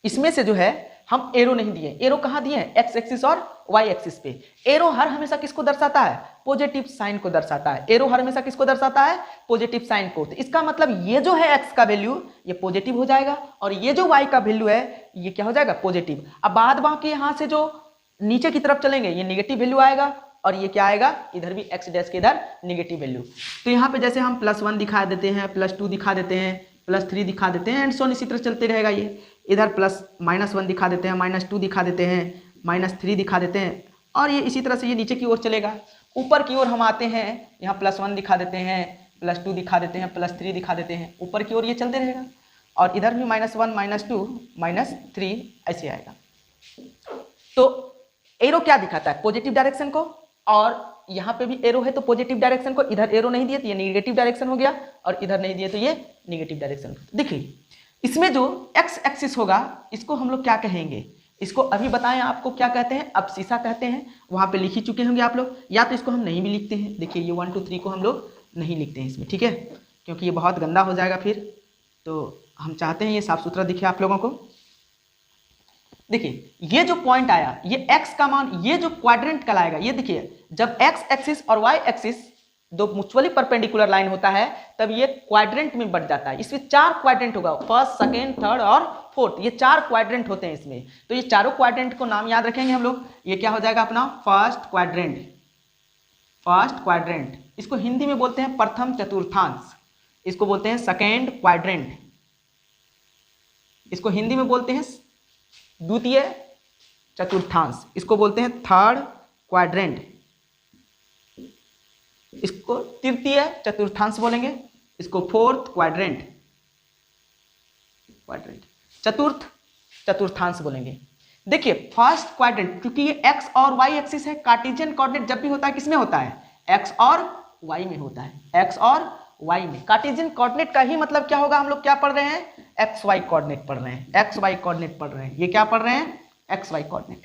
[SPEAKER 1] इसमें से जो है हम एरो नहीं दिए। एरो कहाँ दिए हैं, x एक्सिस और y एक्सिस पे। एरो हर हमेशा किसको दर्शाता है, पॉजिटिव साइन को दर्शाता है। एरो हर हमेशा किसको दर्शाता है, पॉजिटिव साइन को। तो इसका मतलब ये जो है x का वैल्यू ये पॉजिटिव हो जाएगा और ये जो y का वैल्यू है ये क्या हो जाएगा, पॉजिटिव। अब बाद बाकी यहाँ से जो नीचे की तरफ चलेंगे ये निगेटिव वैल्यू आएगा और ये क्या आएगा, इधर भी x डैश के इधर निगेटिव वैल्यू। तो यहाँ पे जैसे हम +1 दिखा देते हैं, +2 दिखा देते हैं, +3 दिखा देते हैं, एंड सो ऑन, इसी तरह चलते रहेगा। ये इधर -1 दिखा देते हैं, -2 दिखा देते हैं, -3 दिखा देते हैं, और ये इसी तरह से ये नीचे की ओर चलेगा। ऊपर की ओर हम आते हैं, यहाँ +1 दिखा देते हैं, +2 दिखा देते हैं, +3 दिखा देते हैं, ऊपर की ओर ये चलते रहेगा। और इधर भी -1, -2, -3 ऐसे आएगा। तो एरो क्या दिखाता है, पॉजिटिव डायरेक्शन को, और यहाँ पे भी एरो है तो पॉजिटिव डायरेक्शन को। इधर एरो नहीं दिए तो ये नेगेटिव डायरेक्शन हो गया, और इधर नहीं दिए तो ये नेगेटिव डायरेक्शन। देखिए इसमें जो x एक्सिस होगा इसको हम लोग क्या कहेंगे, इसको अभी बताएं आपको क्या कहते हैं, अब्सिसा कहते हैं। वहां पे लिख ही चुके होंगे आप लोग, या तो इसको हम नहीं भी लिखते हैं। देखिए ये 1 2 3 को हम लोग नहीं लिखते हैं इसमें, ठीक है, क्योंकि ये बहुत गंदा हो जाएगा फिर। तो हम चाहते हैं ये साफ सुथरा दिखे आप लोगों को। देखिए ये जो पॉइंट आया, ये x का मान, ये जो क्वाड्रेंट कहलाएगा। ये देखिए जब x एक्सिस और y एक्सिस दो म्यूचुअली परपेंडिकुलर लाइन होता है तब ये क्वाड्रेंट में बढ़ जाता है। इसमें 4 क्वाड्रेंट होगा, फर्स्ट, सेकेंड, थर्ड और फोर्थ, ये 4 क्वाड्रेंट होते हैं इसमें। तो ये चारों क्वाड्रेंट को नाम याद रखेंगे हम लोग। ये क्या हो जाएगा अपना फर्स्ट क्वाड्रेंट, फर्स्ट क्वाड्रेंट। इसको हिंदी में बोलते हैं प्रथम चतुर्थांश, इसको बोलते हैं सेकेंड क्वाड्रेंट, इसको हिंदी में बोलते हैं द्वितीय चतुर्थांश, इसको बोलते हैं थर्ड क्वाड्रेंट, इसको तृतीय चतुर्थांश बोलेंगे, इसको फोर्थ क्वाड्रेंट, चतुर्थ चतुर्थांश बोलेंगे। देखिए फर्स्ट क्वाड्रेंट, क्योंकि ये x और y एक्सिस है, कार्टेशियन कोऑर्डिनेट जब भी होता है किसमें होता है, x और y में होता है, x और y में। कार्टेशियन कोऑर्डिनेट का ही मतलब क्या होगा, हम लोग क्या पढ़ रहे हैं, एक्स वाई कोऑर्डिनेट पढ़ रहे हैं, एक्स वाई कोऑर्डिनेट पढ़ रहे हैं। ये क्या पढ़ रहे हैं, एक्स वाई कोऑर्डिनेट।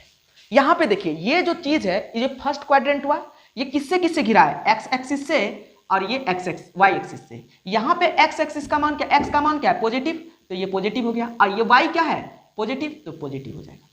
[SPEAKER 1] यहाँ पे देखिए ये जो चीज है, ये फर्स्ट क्वाड्रेंट हुआ, ये किससे किससे घिरा है, एक्स एक्सिस से, और ये वाई एक्सिस से। यहाँ पे एक्स एक्सिस का मान क्या, एक्स का मान क्या है, पॉजिटिव, तो ये पॉजिटिव हो गया, और ये वाई क्या है, पॉजिटिव, तो पॉजिटिव हो जाएगा।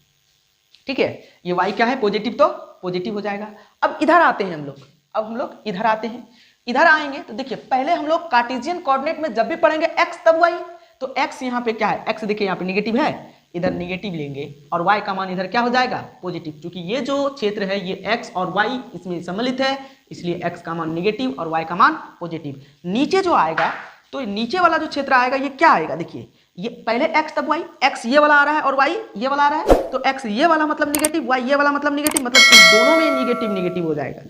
[SPEAKER 1] ठीक है, ये वाई क्या है, पॉजिटिव, तो पॉजिटिव हो जाएगा। अब इधर आते हैं हम लोग, अब हम लोग इधर आते हैं। इधर आएंगे तो देखिए पहले हम लोग कार्टेशियन कोऑर्डिनेट में जब भी पढ़ेंगे एक्स तब वाई, तो x यहाँ पे क्या है, x देखिए यहाँ पे निगेटिव है, इधर निगेटिव लेंगे और y का मान इधर क्या हो जाएगा पॉजिटिव, क्योंकि ये जो क्षेत्र है ये x और y इसमें सम्मिलित है, इसलिए x का मान निगेटिव और y का मान पॉजिटिव। नीचे जो आएगा तो नीचे वाला जो क्षेत्र आएगा ये क्या आएगा, देखिए ये पहले x तब y, x ये वाला आ रहा है और y ये वाला आ रहा है, तो x ये वाला मतलब निगेटिव, y ये वाला मतलब निगेटिव, मतलब इन दोनों में निगेटिव निगेटिव हो जाएगा,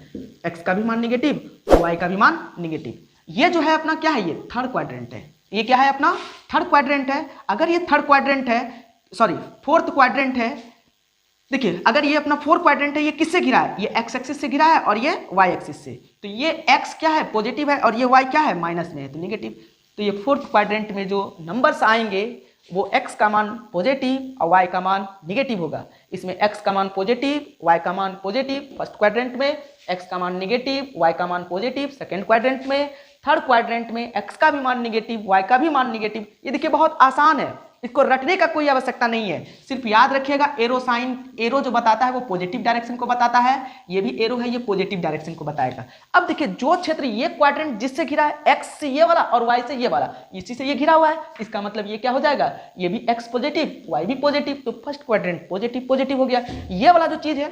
[SPEAKER 1] x का भी मान निगेटिव और y का भी मान निगेटिव। ये जो है अपना क्या है, ये थर्ड क्वाड्रेंट है, ये क्या है अपना थर्ड क्वाड्रेंट है। अगर ये थर्ड क्वाड्रेंट है, सॉरी फोर्थ क्वाड्रेंट है, देखिए अगर ये अपना फोर्थ क्वाड्रेंट है, ये किससे घिरा है, ये x एक्सिस से घिरा है और ये y एक्सिस से, तो ये x क्या है पॉजिटिव है और ये y क्या है माइनस में है तो निगेटिव। तो ये फोर्थ क्वाड्रेंट में जो नंबर्स आएंगे वो x का मान पॉजिटिव और y का मान निगेटिव होगा। इसमें x का मान पॉजिटिव, y का मान पॉजिटिव फर्स्ट क्वाड्रेंट में, x का मान निगेटिव, y का मान पॉजिटिव सेकंड क्वाड्रेंट में, थर्ड क्वाड्रेंट में x का भी मान निगेटिव, y का भी मान निगेटिव। ये देखिए बहुत आसान है, इसको रटने का कोई आवश्यकता नहीं है, सिर्फ याद रखिएगा एरो साइन, एरो जो बताता है वो पॉजिटिव डायरेक्शन को बताता है, ये भी एरो है ये पॉजिटिव डायरेक्शन को बताएगा। अब देखिए जो क्षेत्र ये क्वाड्रेंट जिससे घिरा है x से ये वाला और y से ये वाला, इसी से ये घिरा हुआ है, इसका मतलब ये क्या हो जाएगा, ये भी x पॉजिटिव y भी पॉजिटिव, तो फर्स्ट क्वाड्रेंट पॉजिटिव पॉजिटिव हो गया। ये वाला जो चीज है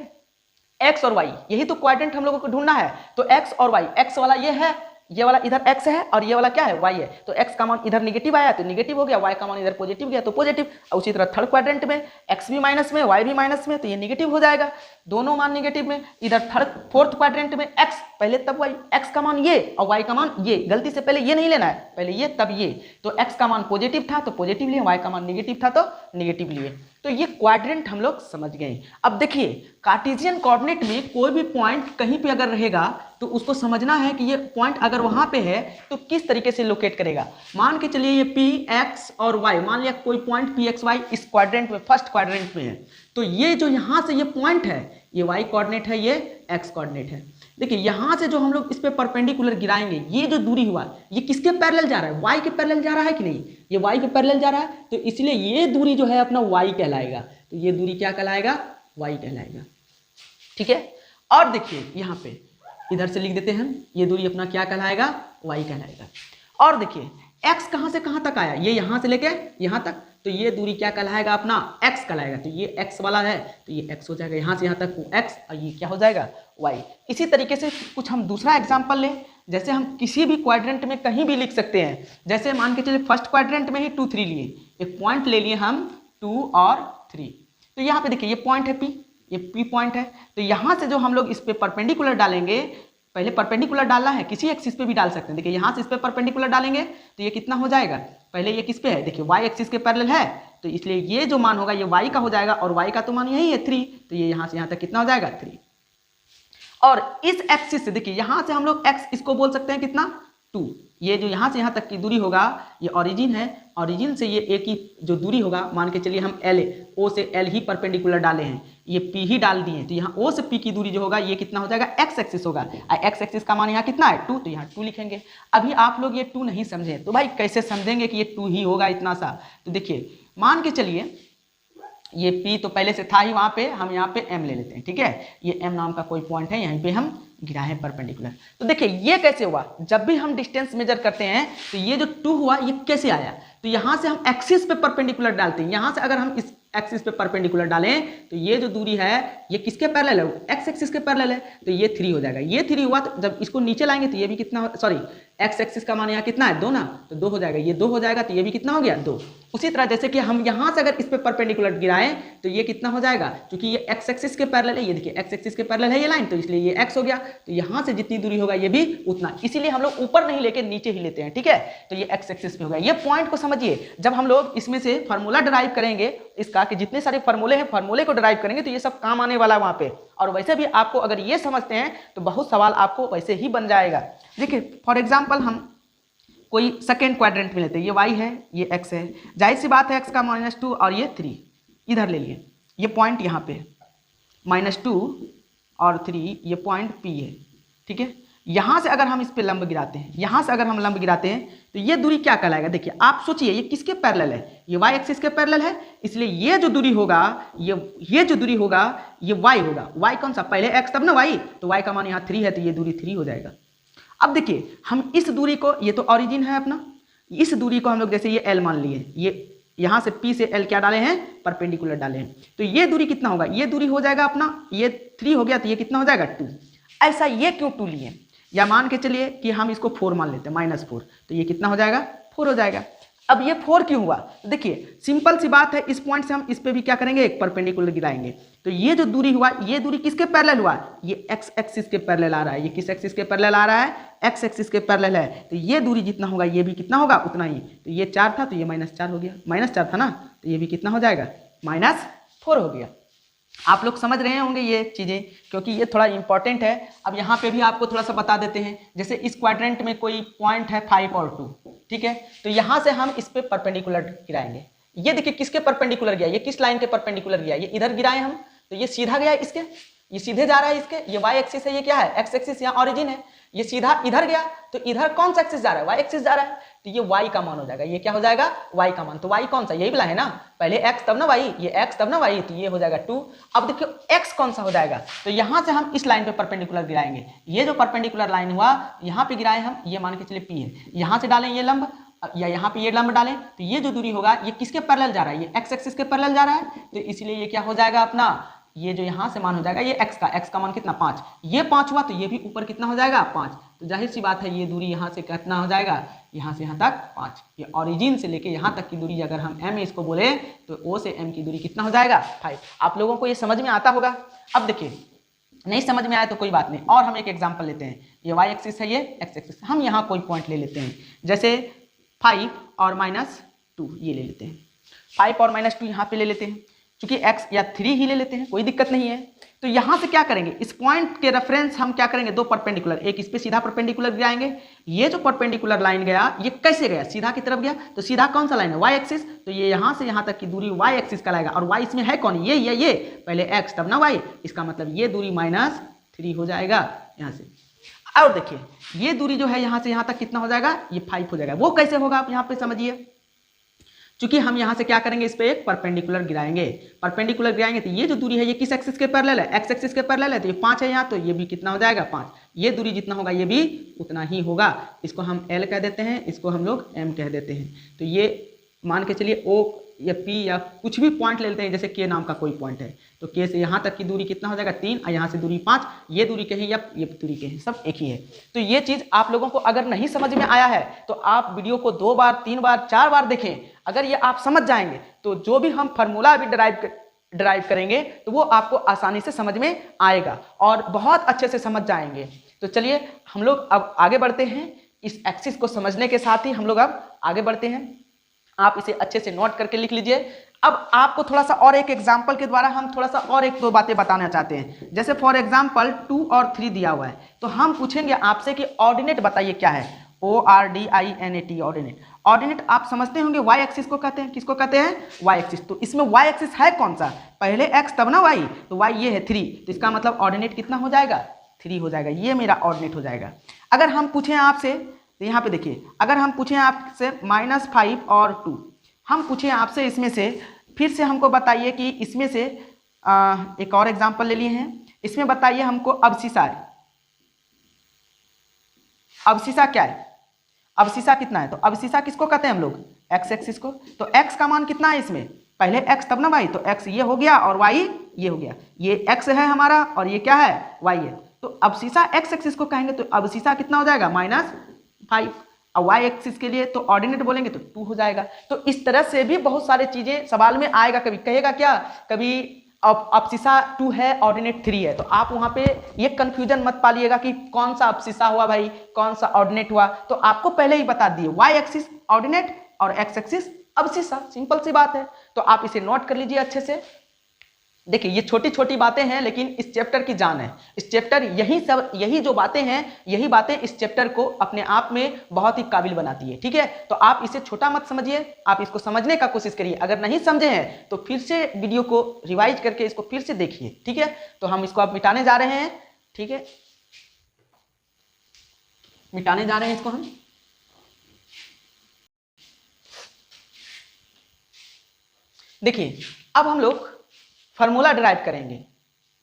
[SPEAKER 1] x और y, यही तो क्वाड्रेंट हम लोगों को ढूंढना है, तो x और y, x वाला ये है, ये वाला इधर x है और ये वाला क्या है y है, तो x का मान इधर निगेटिव आया तो निगेटिव हो गया, y का मान इधर पॉजिटिव गया तो पॉजिटिव। और उसी तरह थर्ड क्वाड्रेंट में x भी माइनस में y भी माइनस में तो ये निगेटिव हो जाएगा, दोनों मान निगेटिव में। इधर थर्ड फोर्थ क्वाड्रेंट में x पहले तब y, x का मान ये और y का मान ये, गलती से पहले ये नहीं लेना है, पहले ये तब ये, तो x का मान पॉजिटिव था तो पॉजिटिव लिए, y का मान निगेटिव था तो निगेटिव लिए। तो ये क्वाड्रेंट हम लोग समझ गए। अब देखिए कार्टेशियन कोऑर्डिनेट में कोई भी पॉइंट कहीं पे अगर रहेगा तो उसको समझना है कि ये पॉइंट अगर वहां पे है तो किस तरीके से लोकेट करेगा। मान के चलिए ये पी एक्स और वाई, मान लिया कोई पॉइंट पी एक्स वाई इस क्वाड्रेंट में फर्स्ट क्वाड्रेंट में है, तो ये जो यहाँ से ये पॉइंट है ये वाई कोऑर्डिनेट है, ये एक्स कोऑर्डिनेट है। देखिए यहाँ से जो हम लोग इस पे परपेंडिकुलर गिराएंगे, ये जो दूरी हुआ ये किसके पैरेलल जा रहा है, वाई के पैरेलल जा रहा है कि नहीं, ये वाई के पैरेलल जा रहा है, तो इसलिए ये दूरी जो है अपना वाई कहलाएगा, तो ये दूरी क्या कहलाएगा, वाई कहलाएगा। ठीक है, और देखिए यहाँ पे इधर से लिख देते हैं, ये दूरी अपना क्या कहलाएगा, वाई कहलाएगा। और देखिए x कहाँ से कहाँ तक आया, ये यहाँ से लेके यहाँ तक, तो ये दूरी क्या कहलाएगा अपना x कहलाएगा, तो ये x वाला है तो ये x हो जाएगा, यहाँ से यहाँ तक x और ये क्या हो जाएगा y। इसी तरीके से कुछ हम दूसरा एग्जाम्पल लें, जैसे हम किसी भी क्वाड्रेंट में कहीं भी लिख सकते हैं, जैसे मान के चलिए फर्स्ट क्वाड्रेंट में ही 2 3 लिए, एक पॉइंट ले लिए हम 2 और 3, तो यहाँ पे देखिए ये पॉइंट है P, ये P पॉइंट है, तो यहाँ से जो हम लोग इस पे परपेंडिकुलर डालेंगे, पहले परपेंडिकुलर डालना है, किसी एक्सिस पे भी डाल सकते हैं। देखिए यहाँ से इस पे परपेंडिकुलर डालेंगे तो ये कितना हो जाएगा, पहले ये किस पे है, देखिए y एक्सिस के पैरेलल है, तो इसलिए ये जो मान होगा ये y का हो जाएगा, और y का तो मान यही है 3, तो ये यहाँ से यहाँ तक कितना हो जाएगा 3। और इस एक्सिस से देखिए यहाँ से हम लोग x इसको बोल सकते हैं कितना 2, ये जो यहाँ से यहाँ तक की दूरी होगा ये ओरिजिन है, ओरिजिन से ये एक ही जो दूरी होगा, मान के चलिए हम L, O से L ही परपेंडिकुलर डाले हैं, ये P ही डाल दिए, तो यहाँ O से P की दूरी जो होगा ये कितना हो जाएगा, x एक्सिस होगा, x एक्सिस का मान यहाँ कितना है 2, तो यहाँ 2 लिखेंगे। अभी आप लोग ये 2 नहीं समझे तो भाई कैसे समझेंगे कि ये 2 ही होगा इतना सा, तो देखिए मान के चलिए ये P तो पहले से था ही वहाँ पे, हम यहाँ पे M ले लेते हैं, ठीक है, ये M नाम का कोई पॉइंट है, यहीं पे हम गिरा है परपेंडिकुलर। तो देखिए ये कैसे हुआ, जब भी हम डिस्टेंस मेजर करते हैं तो ये जो 2 हुआ ये कैसे आया, तो यहाँ से हम एक्सिस पे परपेंडिकुलर डालते हैं, यहाँ से अगर हम इस एक्सिस पे परपेंडिकुलर डालें तो ये जो दूरी है ये किसके पैरेलल है, एक्स एक्सिस के पैरेलल है, तो ये 3 हो जाएगा। ये 3 हुआ तो जब इसको नीचे लाएंगे तो ये भी कितना, सॉरी एक्स एक्सिस का मान यहाँ कितना है 2 ना, तो 2 हो जाएगा, ये 2 हो जाएगा, तो ये भी कितना हो गया 2। उसी तरह जैसे कि हम यहाँ से अगर इस पे परपेंडिकुलर गिराएं तो ये कितना हो जाएगा, क्योंकि ये एक्स एक्सिस के पैरेलल है, ये देखिए एक्स एक्सिस के पैरेलल है ये लाइन, तो इसलिए ये एक्स हो गया, तो यहाँ से जितनी दूरी होगा ये भी उतना, इसीलिए हम लोग ऊपर नहीं लेके नीचे ही लेते हैं, ठीक है, तो ये एक्स एक्सिस पे होगा। ये पॉइंट को समझिए, जब हम लोग इसमें से फार्मूला डिराइव करेंगे इसका, कि जितने सारे फार्मूले हैं फार्मूले को डिराइव करेंगे तो ये सब काम आने वाला है वहाँ पे। और वैसे भी आपको अगर ये समझते हैं तो बहुत सवाल आपको वैसे ही बन जाएगा। देखिए फॉर एग्जाम्पल हम कोई सेकेंड क्वाड्रेंट में लेते हैं, ये y है ये x है, जाहिर सी बात है x का -2 और ये 3 इधर ले लिए, ये पॉइंट यहाँ पे -2 और 3 ये पॉइंट P है, ठीक है। यहाँ से अगर हम इस पे लंब गिराते हैं, यहाँ से अगर हम लंब गिराते हैं तो ये दूरी क्या कहलाएगा, देखिए आप सोचिए ये किसके पैरेलल है, ये y एक्सिस के पैरेलल है, इसलिए ये जो दूरी होगा ये जो दूरी होगा ये y होगा। y कौन सा, पहले x तब ना y, तो y का मान यहाँ 3 है तो ये दूरी 3 हो जाएगा। अब देखिए हम इस दूरी को, ये तो ओरिजिन है अपना, इस दूरी को हम लोग जैसे ये L मान लिए, ये यहाँ से P से L क्या डाले हैं, परपेंडिकुलर डाले हैं। तो ये दूरी कितना होगा, ये दूरी हो जाएगा अपना, ये 3 हो गया, तो ये कितना हो जाएगा 2। ऐसा ये क्यों 2 लिए, या मान के चलिए कि हम इसको 4 मान लेते हैं, -4, तो ये कितना हो जाएगा 4 हो जाएगा। अब ये 4 क्यों हुआ, देखिए सिंपल सी बात है, इस पॉइंट से हम इस पे भी क्या करेंगे, एक परपेंडिकुलर गिराएंगे। तो ये जो दूरी हुआ, ये दूरी किसके पैरेलल हुआ, ये x एक्सिस के पैरेलल आ रहा है। ये किस एक्सिस के पैरेलल आ रहा है, x एक्सिस के पैरेलल है। तो ये दूरी जितना होगा ये भी कितना होगा, उतना ही। तो ये 4 था तो ये -4 हो गया, -4 था ना, तो ये भी कितना हो जाएगा, -4 हो गया। आप लोग समझ रहे होंगे ये चीज़ें, क्योंकि ये थोड़ा इंपॉर्टेंट है। अब यहाँ पे भी आपको थोड़ा सा बता देते हैं, जैसे इस क्वाड्रेंट में कोई पॉइंट है 5 और 2, ठीक है, तो यहाँ से हम इस पे परपेंडिकुलर गिराएंगे। ये देखिए किसके परपेंडिकुलर गया, ये किस लाइन के परपेंडिकुलर गया, ये इधर गिराए हम, तो ये सीधा गया इसके, ये सीधे जा रहा है इसके, ये y एक्सिस है, ये क्या है x एक्सिस, यहाँ ऑरिजिन है, ये सीधा इधर गया, तो इधर कौन सा एक्सिस जा रहा है, y एक्सिस जा रहा है, तो ये y का मान हो जाएगा। ये क्या हो जाएगा, y का मान। तो y कौन सा, यही वाला है ना, पहले x तब ना y, ये x तब ना y, तो ये हो जाएगा 2। अब देखियो x कौन सा हो जाएगा, तो यहाँ से हम इस लाइन पे परपेंडिकुलर गिराएंगे। ये जो परपेंडिकुलर लाइन हुआ, यहाँ पे गिराए हम, ये मान के चलिए p है, यहाँ से डालें ये लंब, या यहाँ पे ये लंब डालें, तो ये जो दूरी होगा ये किसके पैरेलल जा रहा है, ये x एक्सिस के पैरेलल जा रहा है, तो इसलिए ये क्या हो जाएगा अपना, ये जो यहाँ से मान हो जाएगा ये x का मान कितना 5, ये 5 हुआ, तो ये भी ऊपर कितना हो जाएगा 5। तो जाहिर सी बात है ये दूरी यहाँ से कितना हो जाएगा, यहाँ से यहाँ तक 5। ये ओरिजिन से लेके यहाँ तक की दूरी अगर हम m इसको बोले, तो O से M की दूरी कितना हो जाएगा 5। आप लोगों को ये समझ में आता होगा। अब देखिए नहीं समझ में आया तो कोई बात नहीं, और हम एक एग्जाम्पल लेते हैं। ये y एक्सिस है, ये x एक्सिस, हम यहाँ कोई पॉइंट ले लेते हैं, जैसे 5 और -2 ये ले लेते हैं, 5 और -2 यहाँ पे ले लेते हैं, चूंकि x या 3 ही ले लेते हैं, कोई दिक्कत नहीं है। तो यहाँ से क्या करेंगे, इस पॉइंट के रेफरेंस हम क्या करेंगे, 2 परपेंडिकुलर, एक इस पे सीधा परपेंडिकुलर गिराएंगे। ये जो परपेंडिकुलर लाइन गया, ये कैसे गया, सीधा की तरफ गया, तो सीधा कौन सा लाइन है, y एक्सिस, तो ये यहाँ से यहाँ तक की दूरी y एक्सिस कहलाएगा, और y इसमें है कौन, ये पहले x तब ना y, इसका मतलब ये दूरी -3 हो जाएगा यहाँ से। और देखिए ये दूरी जो है यहाँ से यहाँ तक कितना हो जाएगा, ये 5 हो जाएगा। वो कैसे होगा आप यहाँ पे समझिए, चूंकि हम यहाँ से क्या करेंगे, इस पे एक परपेंडिकुलर गिराएंगे। परपेंडिकुलर गिराएंगे तो ये जो दूरी है ये किस एक्सिस के पैरेलल है, x एक्सिस के पैरेलल है, तो ये 5 है यहाँ, तो ये भी कितना हो जाएगा 5। ये दूरी जितना होगा ये भी उतना ही होगा। इसको हम L कह देते हैं, इसको हम लोग M कह देते हैं। तो ये मान के चलिए O या P या कुछ भी पॉइंट ले लेते हैं, जैसे K नाम का कोई पॉइंट है, तो K से यहाँ तक की दूरी कितना हो जाएगा 3, और यहाँ से दूरी 5। ये दूरी के हैं या ये दूरी के हैं, सब एक ही है। तो ये चीज़ आप लोगों को अगर नहीं समझ में आया है तो आप वीडियो को 2 बार 3 बार 4 बार देखें। अगर ये आप समझ जाएंगे तो जो भी हम फार्मूला अभी ड्राइव करेंगे तो वो आपको आसानी से समझ में आएगा और बहुत अच्छे से समझ जाएंगे। तो चलिए हम लोग अब आगे बढ़ते हैं। इस एक्सिस को समझने के साथ ही हम लोग अब आगे बढ़ते हैं। आप इसे अच्छे से नोट करके लिख लीजिए। अब आपको थोड़ा सा और एक एग्जाम्पल के द्वारा हम थोड़ा सा और 1-2 बातें बताना चाहते हैं। जैसे फॉर एग्जाम्पल 2 और 3 दिया हुआ है, तो हम पूछेंगे आपसे कि ऑर्डिनेट बताइए क्या है, ORDINAT ऑर्डिनेट। ऑर्डिनेट आप समझते होंगे y एक्सिस को कहते हैं, किसको कहते हैं, y एक्सिस। तो इसमें y एक्सिस है कौन सा, पहले x तब ना y, तो y ये है 3, तो इसका मतलब ऑर्डिनेट कितना हो जाएगा 3 हो जाएगा। ये मेरा ऑर्डिनेट हो जाएगा। अगर हम पूछें आपसे, तो यहाँ पे देखिए, अगर हम पूछें आपसे -5 और 2, हम पूछें आपसे इसमें से, फिर से हमको बताइए कि इसमें से एक और एग्जांपल ले लिए हैं, इसमें बताइए हमको अबसिसा है। अबसिसा क्या है, अबसिसा कितना है, तो अबसिसा किसको कहते हैं हम लोग, x एक्सिस को। तो x का मान कितना है इसमें, पहले x तब ना y, तो x ये हो गया और y ये हो गया। ये x है हमारा और ये क्या है, y है। तो अबसिसा x एक्सिस को कहेंगे तो अबसिसा कितना हो जाएगा -5, और y एक्सिस के लिए तो ऑर्डिनेट बोलेंगे तो 2 हो जाएगा। तो इस तरह से भी बहुत सारी चीजें सवाल में आएगा। कभी कहेगा क्या, कभी अबसिसा 2 है ऑर्डिनेट 3 है, तो आप वहां पे ये कंफ्यूजन मत पालिएगा कि कौन सा अबसिसा हुआ भाई, कौन सा ऑर्डिनेट हुआ। तो आपको पहले ही बता दिए y एक्सिस ऑर्डिनेट और x एक्सिस अबसिसा, सिंपल सी बात है। तो आप इसे नोट कर लीजिए अच्छे से। देखिए ये छोटी छोटी बातें हैं लेकिन इस चैप्टर की जान है। इस चैप्टर यही जो बातें हैं, यही बातें इस चैप्टर को अपने आप में बहुत ही काबिल बनाती है। ठीक है, तो आप इसे छोटा मत समझिए, आप इसको समझने का कोशिश करिए। अगर नहीं समझे हैं तो फिर से वीडियो को रिवाइज करके इसको फिर से देखिए। ठीक है, तो हम इसको अब मिटाने जा रहे हैं। ठीक है, मिटाने जा रहे हैं इसको हम। देखिए अब हम लोग फार्मूला ड्राइव करेंगे।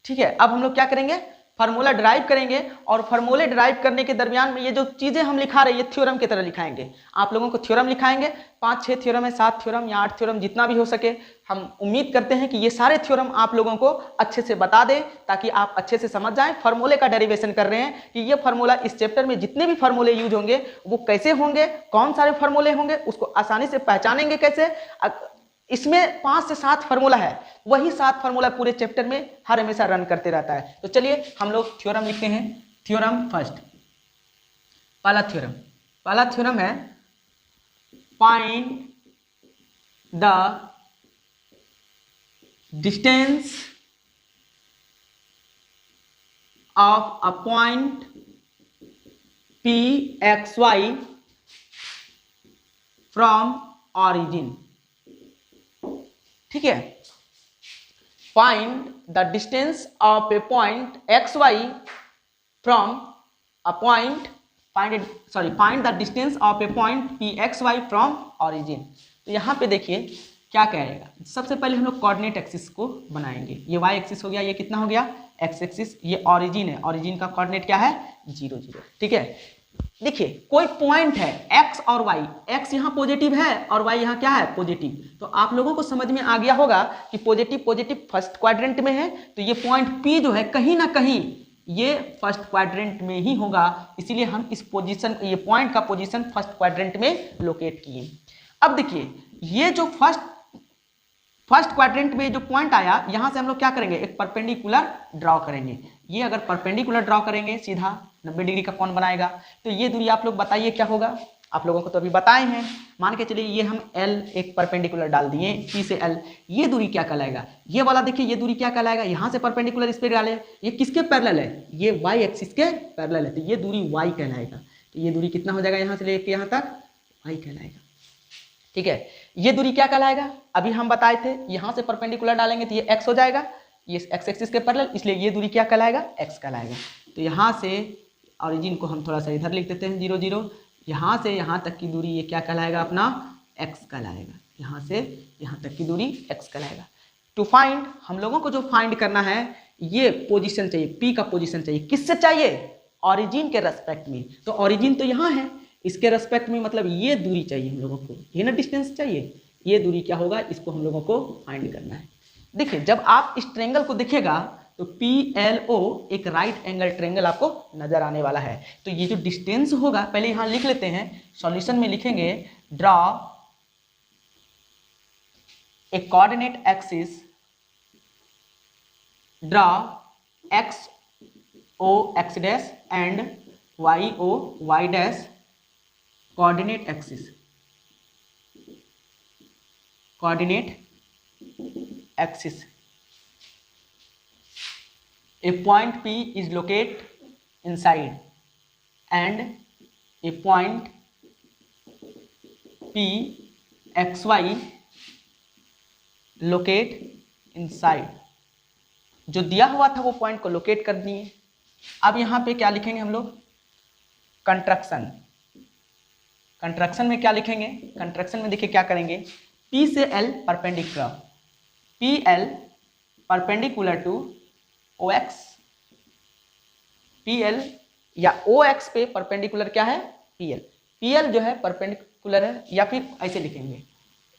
[SPEAKER 1] ठीक है, अब हम लोग क्या करेंगे, फार्मूला ड्राइव करेंगे और फार्मूले ड्राइव करने के दरमियान में ये जो चीज़ें हम लिखा रहे हैं ये थ्योरम की तरह लिखाएंगे। आप लोगों को थ्योरम लिखाएंगे, 5-6 थ्योरम है, 7 थ्योरम या 8 थ्योरम, जितना भी हो सके। हम उम्मीद करते हैं कि ये सारे थ्योरम आप लोगों को अच्छे से बता दें ताकि आप अच्छे से समझ जाएं। फार्मूले का डेरिवेशन कर रहे हैं कि ये फार्मूला इस चैप्टर में जितने भी फार्मूले यूज होंगे वो कैसे होंगे, कौन सारे फार्मूले होंगे, उसको आसानी से पहचानेंगे कैसे। इसमें 5 से 7 फार्मूला है, वही 7 फार्मूला पूरे चैप्टर में हर हमेशा रन करते रहता है। तो चलिए हम लोग थ्योरम लिखते हैं। थ्योरम फर्स्ट, पहला थ्योरम है find the distance of a point P x y from origin. ठीक है, find the distance of a point x y from a point, find the distance of a point P x y from origin. तो यहाँ पे देखिए क्या कहेगा। सबसे पहले हम लोग कोऑर्डिनेट एक्सिस को बनाएंगे। ये वाई एक्सिस हो गया, ये कितना हो गया एक्स एक्सिस, ये ऑरिजिन है, ऑरिजिन का कोऑर्डिनेट क्या है 0 0। ठीक है, देखिए कोई पॉइंट है x और y, x यहाँ पॉजिटिव है और y यहाँ क्या है पॉजिटिव। तो आप लोगों को समझ में आ गया होगा कि पॉजिटिव फर्स्ट क्वाड्रेंट में है, तो ये पॉइंट P जो है कहीं ना कहीं ये फर्स्ट क्वाड्रेंट में ही होगा, इसीलिए हम इस पोजीशन, ये पॉइंट का पोजीशन फर्स्ट क्वाड्रेंट में लोकेट किए। अब देखिए ये जो फर्स्ट क्वाड्रेंट में जो पॉइंट आया, यहाँ से हम लोग क्या करेंगे, एक परपेंडिकुलर ड्रॉ करेंगे। ये अगर परपेंडिकुलर ड्रॉ करेंगे सीधा 90 डिग्री का कोण बनाएगा, तो ये दूरी आप लोग बताइए क्या होगा। आप लोगों को तो अभी बताए हैं, मान के चलिए ये हम L एक परपेंडिकुलर डाल दिए P से L, ये दूरी क्या कहलाएगा, ये वाला देखिए ये दूरी क्या कहलाएगा, यहाँ से परपेंडिकुलर इस पे डाले, ये किसके पैरेलल है, ये y एक्सिस के पैरेलल है, तो ये दूरी y कहलाएगा। तो ये दूरी कितना हो जाएगा, यहाँ से लेके यहाँ तक y कहलाएगा। ठीक है, ये दूरी क्या कहलाएगा, अभी हम बताए थे, यहाँ से परपेंडिकुलर डालेंगे तो ये x हो जाएगा, ये x एक्सिस के पैरेलल, इसलिए ये दूरी क्या कहलाएगा x कहलाएगा। तो यहाँ से ऑरिजिन को हम थोड़ा सा इधर लिख देते हैं 0 0, यहाँ से यहाँ तक की दूरी ये क्या कहलाएगा अपना x कहलाएगा, यहाँ से यहाँ तक की दूरी x कहलाएगा। टू फाइंड, हम लोगों को जो फाइंड करना है ये पोजीशन चाहिए, P का पोजीशन चाहिए, किससे चाहिए, ऑरिजिन के रेस्पेक्ट में। तो ऑरिजिन तो यहाँ है, इसके रेस्पेक्ट में मतलब ये दूरी चाहिए हम लोगों को, ये ना डिस्टेंस चाहिए, ये दूरी क्या होगा, इसको हम लोगों को फाइंड करना है। देखिए जब आप इस ट्रेंगल को देखिएगा तो PLO एक राइट एंगल ट्रेंगल आपको नजर आने वाला है। तो ये जो डिस्टेंस होगा, पहले यहाँ लिख लेते हैं, सॉल्यूशन में लिखेंगे draw a coordinate axis, draw XO x dash and YO y dash coordinate axis, coordinate axis. A point P is located inside and a point P XY locate inside। जो दिया हुआ था वो पॉइंट को लोकेट कर दिए। अब यहाँ पे क्या लिखेंगे हम लोग, कंट्रक्शन। कंट्रक्शन में क्या लिखेंगे, कंट्रक्शन में देखिए क्या करेंगे, P से L perpendicular, PL perpendicular to OX, PL या OX पे परपेंडिकुलर क्या है PL, PL जो है परपेंडिकुलर है, या फिर ऐसे लिखेंगे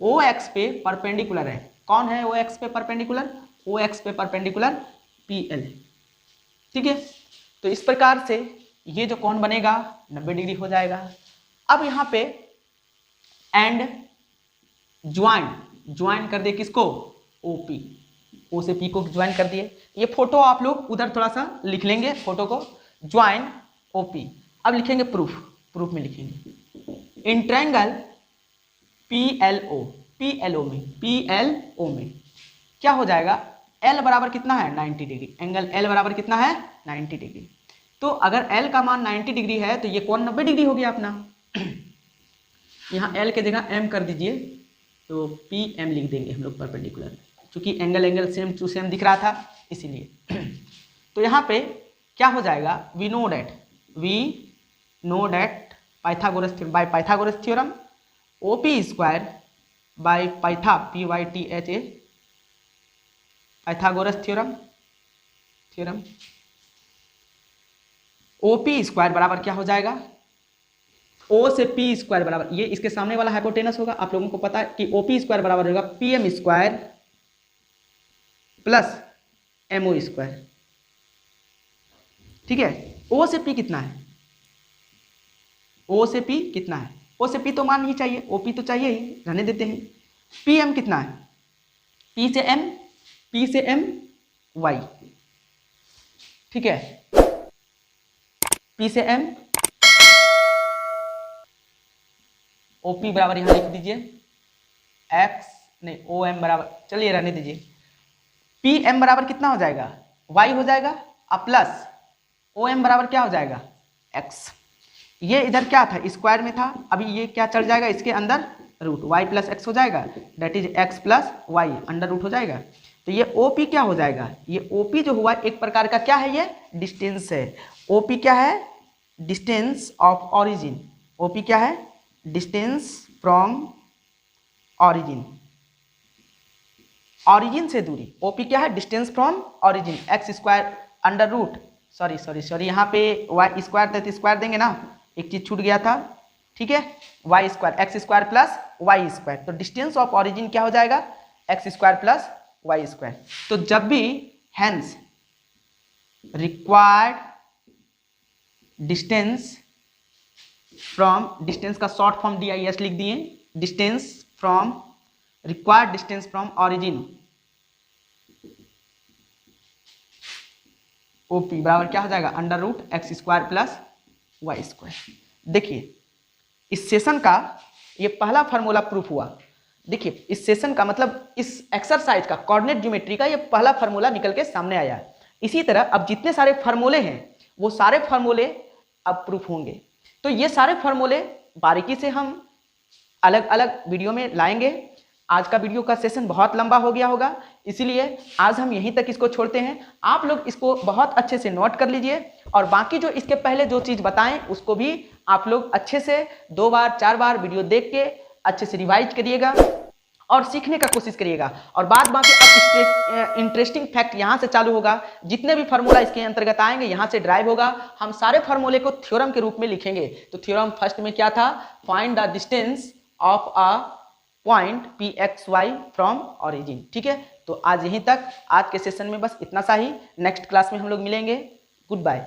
[SPEAKER 1] OX पे परपेंडिकुलर है, कौन है OX पे परपेंडिकुलर, OX पे परपेंडिकुलर PL। ठीक है, तो इस प्रकार से ये जो कोण बनेगा 90 डिग्री हो जाएगा। अब यहाँ पे एंड ज्वाइन कर दे किसको, OP, O से P को ज्वाइन कर दिए। ये फोटो आप लोग उधर थोड़ा सा लिख लेंगे, फोटो को ज्वाइन OP। अब लिखेंगे प्रूफ में लिखेंगे इन ट्रायंगल PLO में क्या हो जाएगा, L बराबर कितना है 90 डिग्री, एंगल L बराबर कितना है 90 डिग्री। तो अगर L का मान 90 डिग्री है तो ये कोण 90 डिग्री हो गया अपना। यहाँ L के जगह M कर दीजिए, तो PM लिख देंगे हम लोग परपेंडिकुलर, क्योंकि एंगल सेम टू सेम दिख रहा था इसीलिए। तो यहाँ पे क्या हो जाएगा, we know that Pythagoras theorem OP square by Pythagoras theorem O P square बराबर क्या हो जाएगा, ओ से पी स्क्वायर बराबर, ये इसके सामने वाला हाइपोटेनस होगा, आप लोगों को पता है कि ओ पी स्क्वायर बराबर होगा P M square plus M O square. ठीक है, ओ से पी कितना है, ओ से पी कितना है, ओ से पी तो मान ही चाहिए, ओ पी तो चाहिए ही, रहने देते हैं। पी एम कितना है, पी से एम, पी से एम वाई। ठीक है, पी से एम, ओ पी बराबर यहां लिख दीजिए एक्स, नहीं ओ एम बराबर, चलिए रहने दीजिए, पी एम बराबर कितना हो जाएगा, वाई हो जाएगा, अब प्लस ओ एम बराबर क्या हो जाएगा, एक्स। ये इधर क्या था, स्क्वायर में था, अभी ये क्या चढ़ जाएगा इसके अंदर, रूट, वाई प्लस एक्स हो जाएगा, that is x plus y under root हो जाएगा। तो ये ओ पी क्या हो जाएगा, ये ओ पी जो हुआ एक प्रकार का क्या है, ये डिस्टेंस है। ओ पी क्या है, distance of origin, O P क्या है, डिस्टेंस फ्रॉम ऑरिजिन, ऑरिजिन से दूरी। ओपी क्या है, distance from origin, x square under root, sorry यहाँ पे वाई स्क्वायर था तो स्क्वायर देंगे ना, एक चीज छूट गया था। ठीक है, y square, x square plus y square, तो डिस्टेंस ऑफ ऑरिजिन क्या हो जाएगा, x square plus y square. तो जब भी hence required distance from, distance का शॉर्ट फॉर्म DIS लिख दिए, distance from, required distance from origin OP बराबर क्या हो जाएगा, under root x square plus y square. देखिए इस सेशन का ये पहला फार्मूला प्रूफ हुआ। देखिए इस सेशन का मतलब इस एक्सरसाइज का कोऑर्डिनेट ज्योमेट्री का ये पहला फार्मूला निकल के सामने आया। इसी तरह अब जितने सारे फार्मूले हैं वो सारे फार्मूले अब प्रूफ होंगे। तो ये सारे फार्मूले बारीकी से हम अलग अलग वीडियो में लाएंगे। आज का वीडियो का सेशन बहुत लंबा हो गया होगा, इसीलिए आज हम यहीं तक इसको छोड़ते हैं। आप लोग इसको बहुत अच्छे से नोट कर लीजिए और बाकी जो इसके पहले जो चीज़ बताएं उसको भी आप लोग अच्छे से 2 बार 4 बार वीडियो देख के अच्छे से रिवाइज करिएगा और सीखने का कोशिश करिएगा। और बाद बाकी अब इंटरेस्टिंग फैक्ट यहाँ से चालू होगा, जितने भी फार्मूला इसके अंतर्गत आएंगे यहाँ से ड्राइव होगा। हम सारे फार्मूले को थ्योरम के रूप में लिखेंगे। तो थ्योरम फर्स्ट में क्या था, find the distance of a point PXY from origin. ठीक है, तो आज यहीं तक, आज के सेशन में बस इतना सा ही। नेक्स्ट क्लास में हम लोग मिलेंगे। Good bye.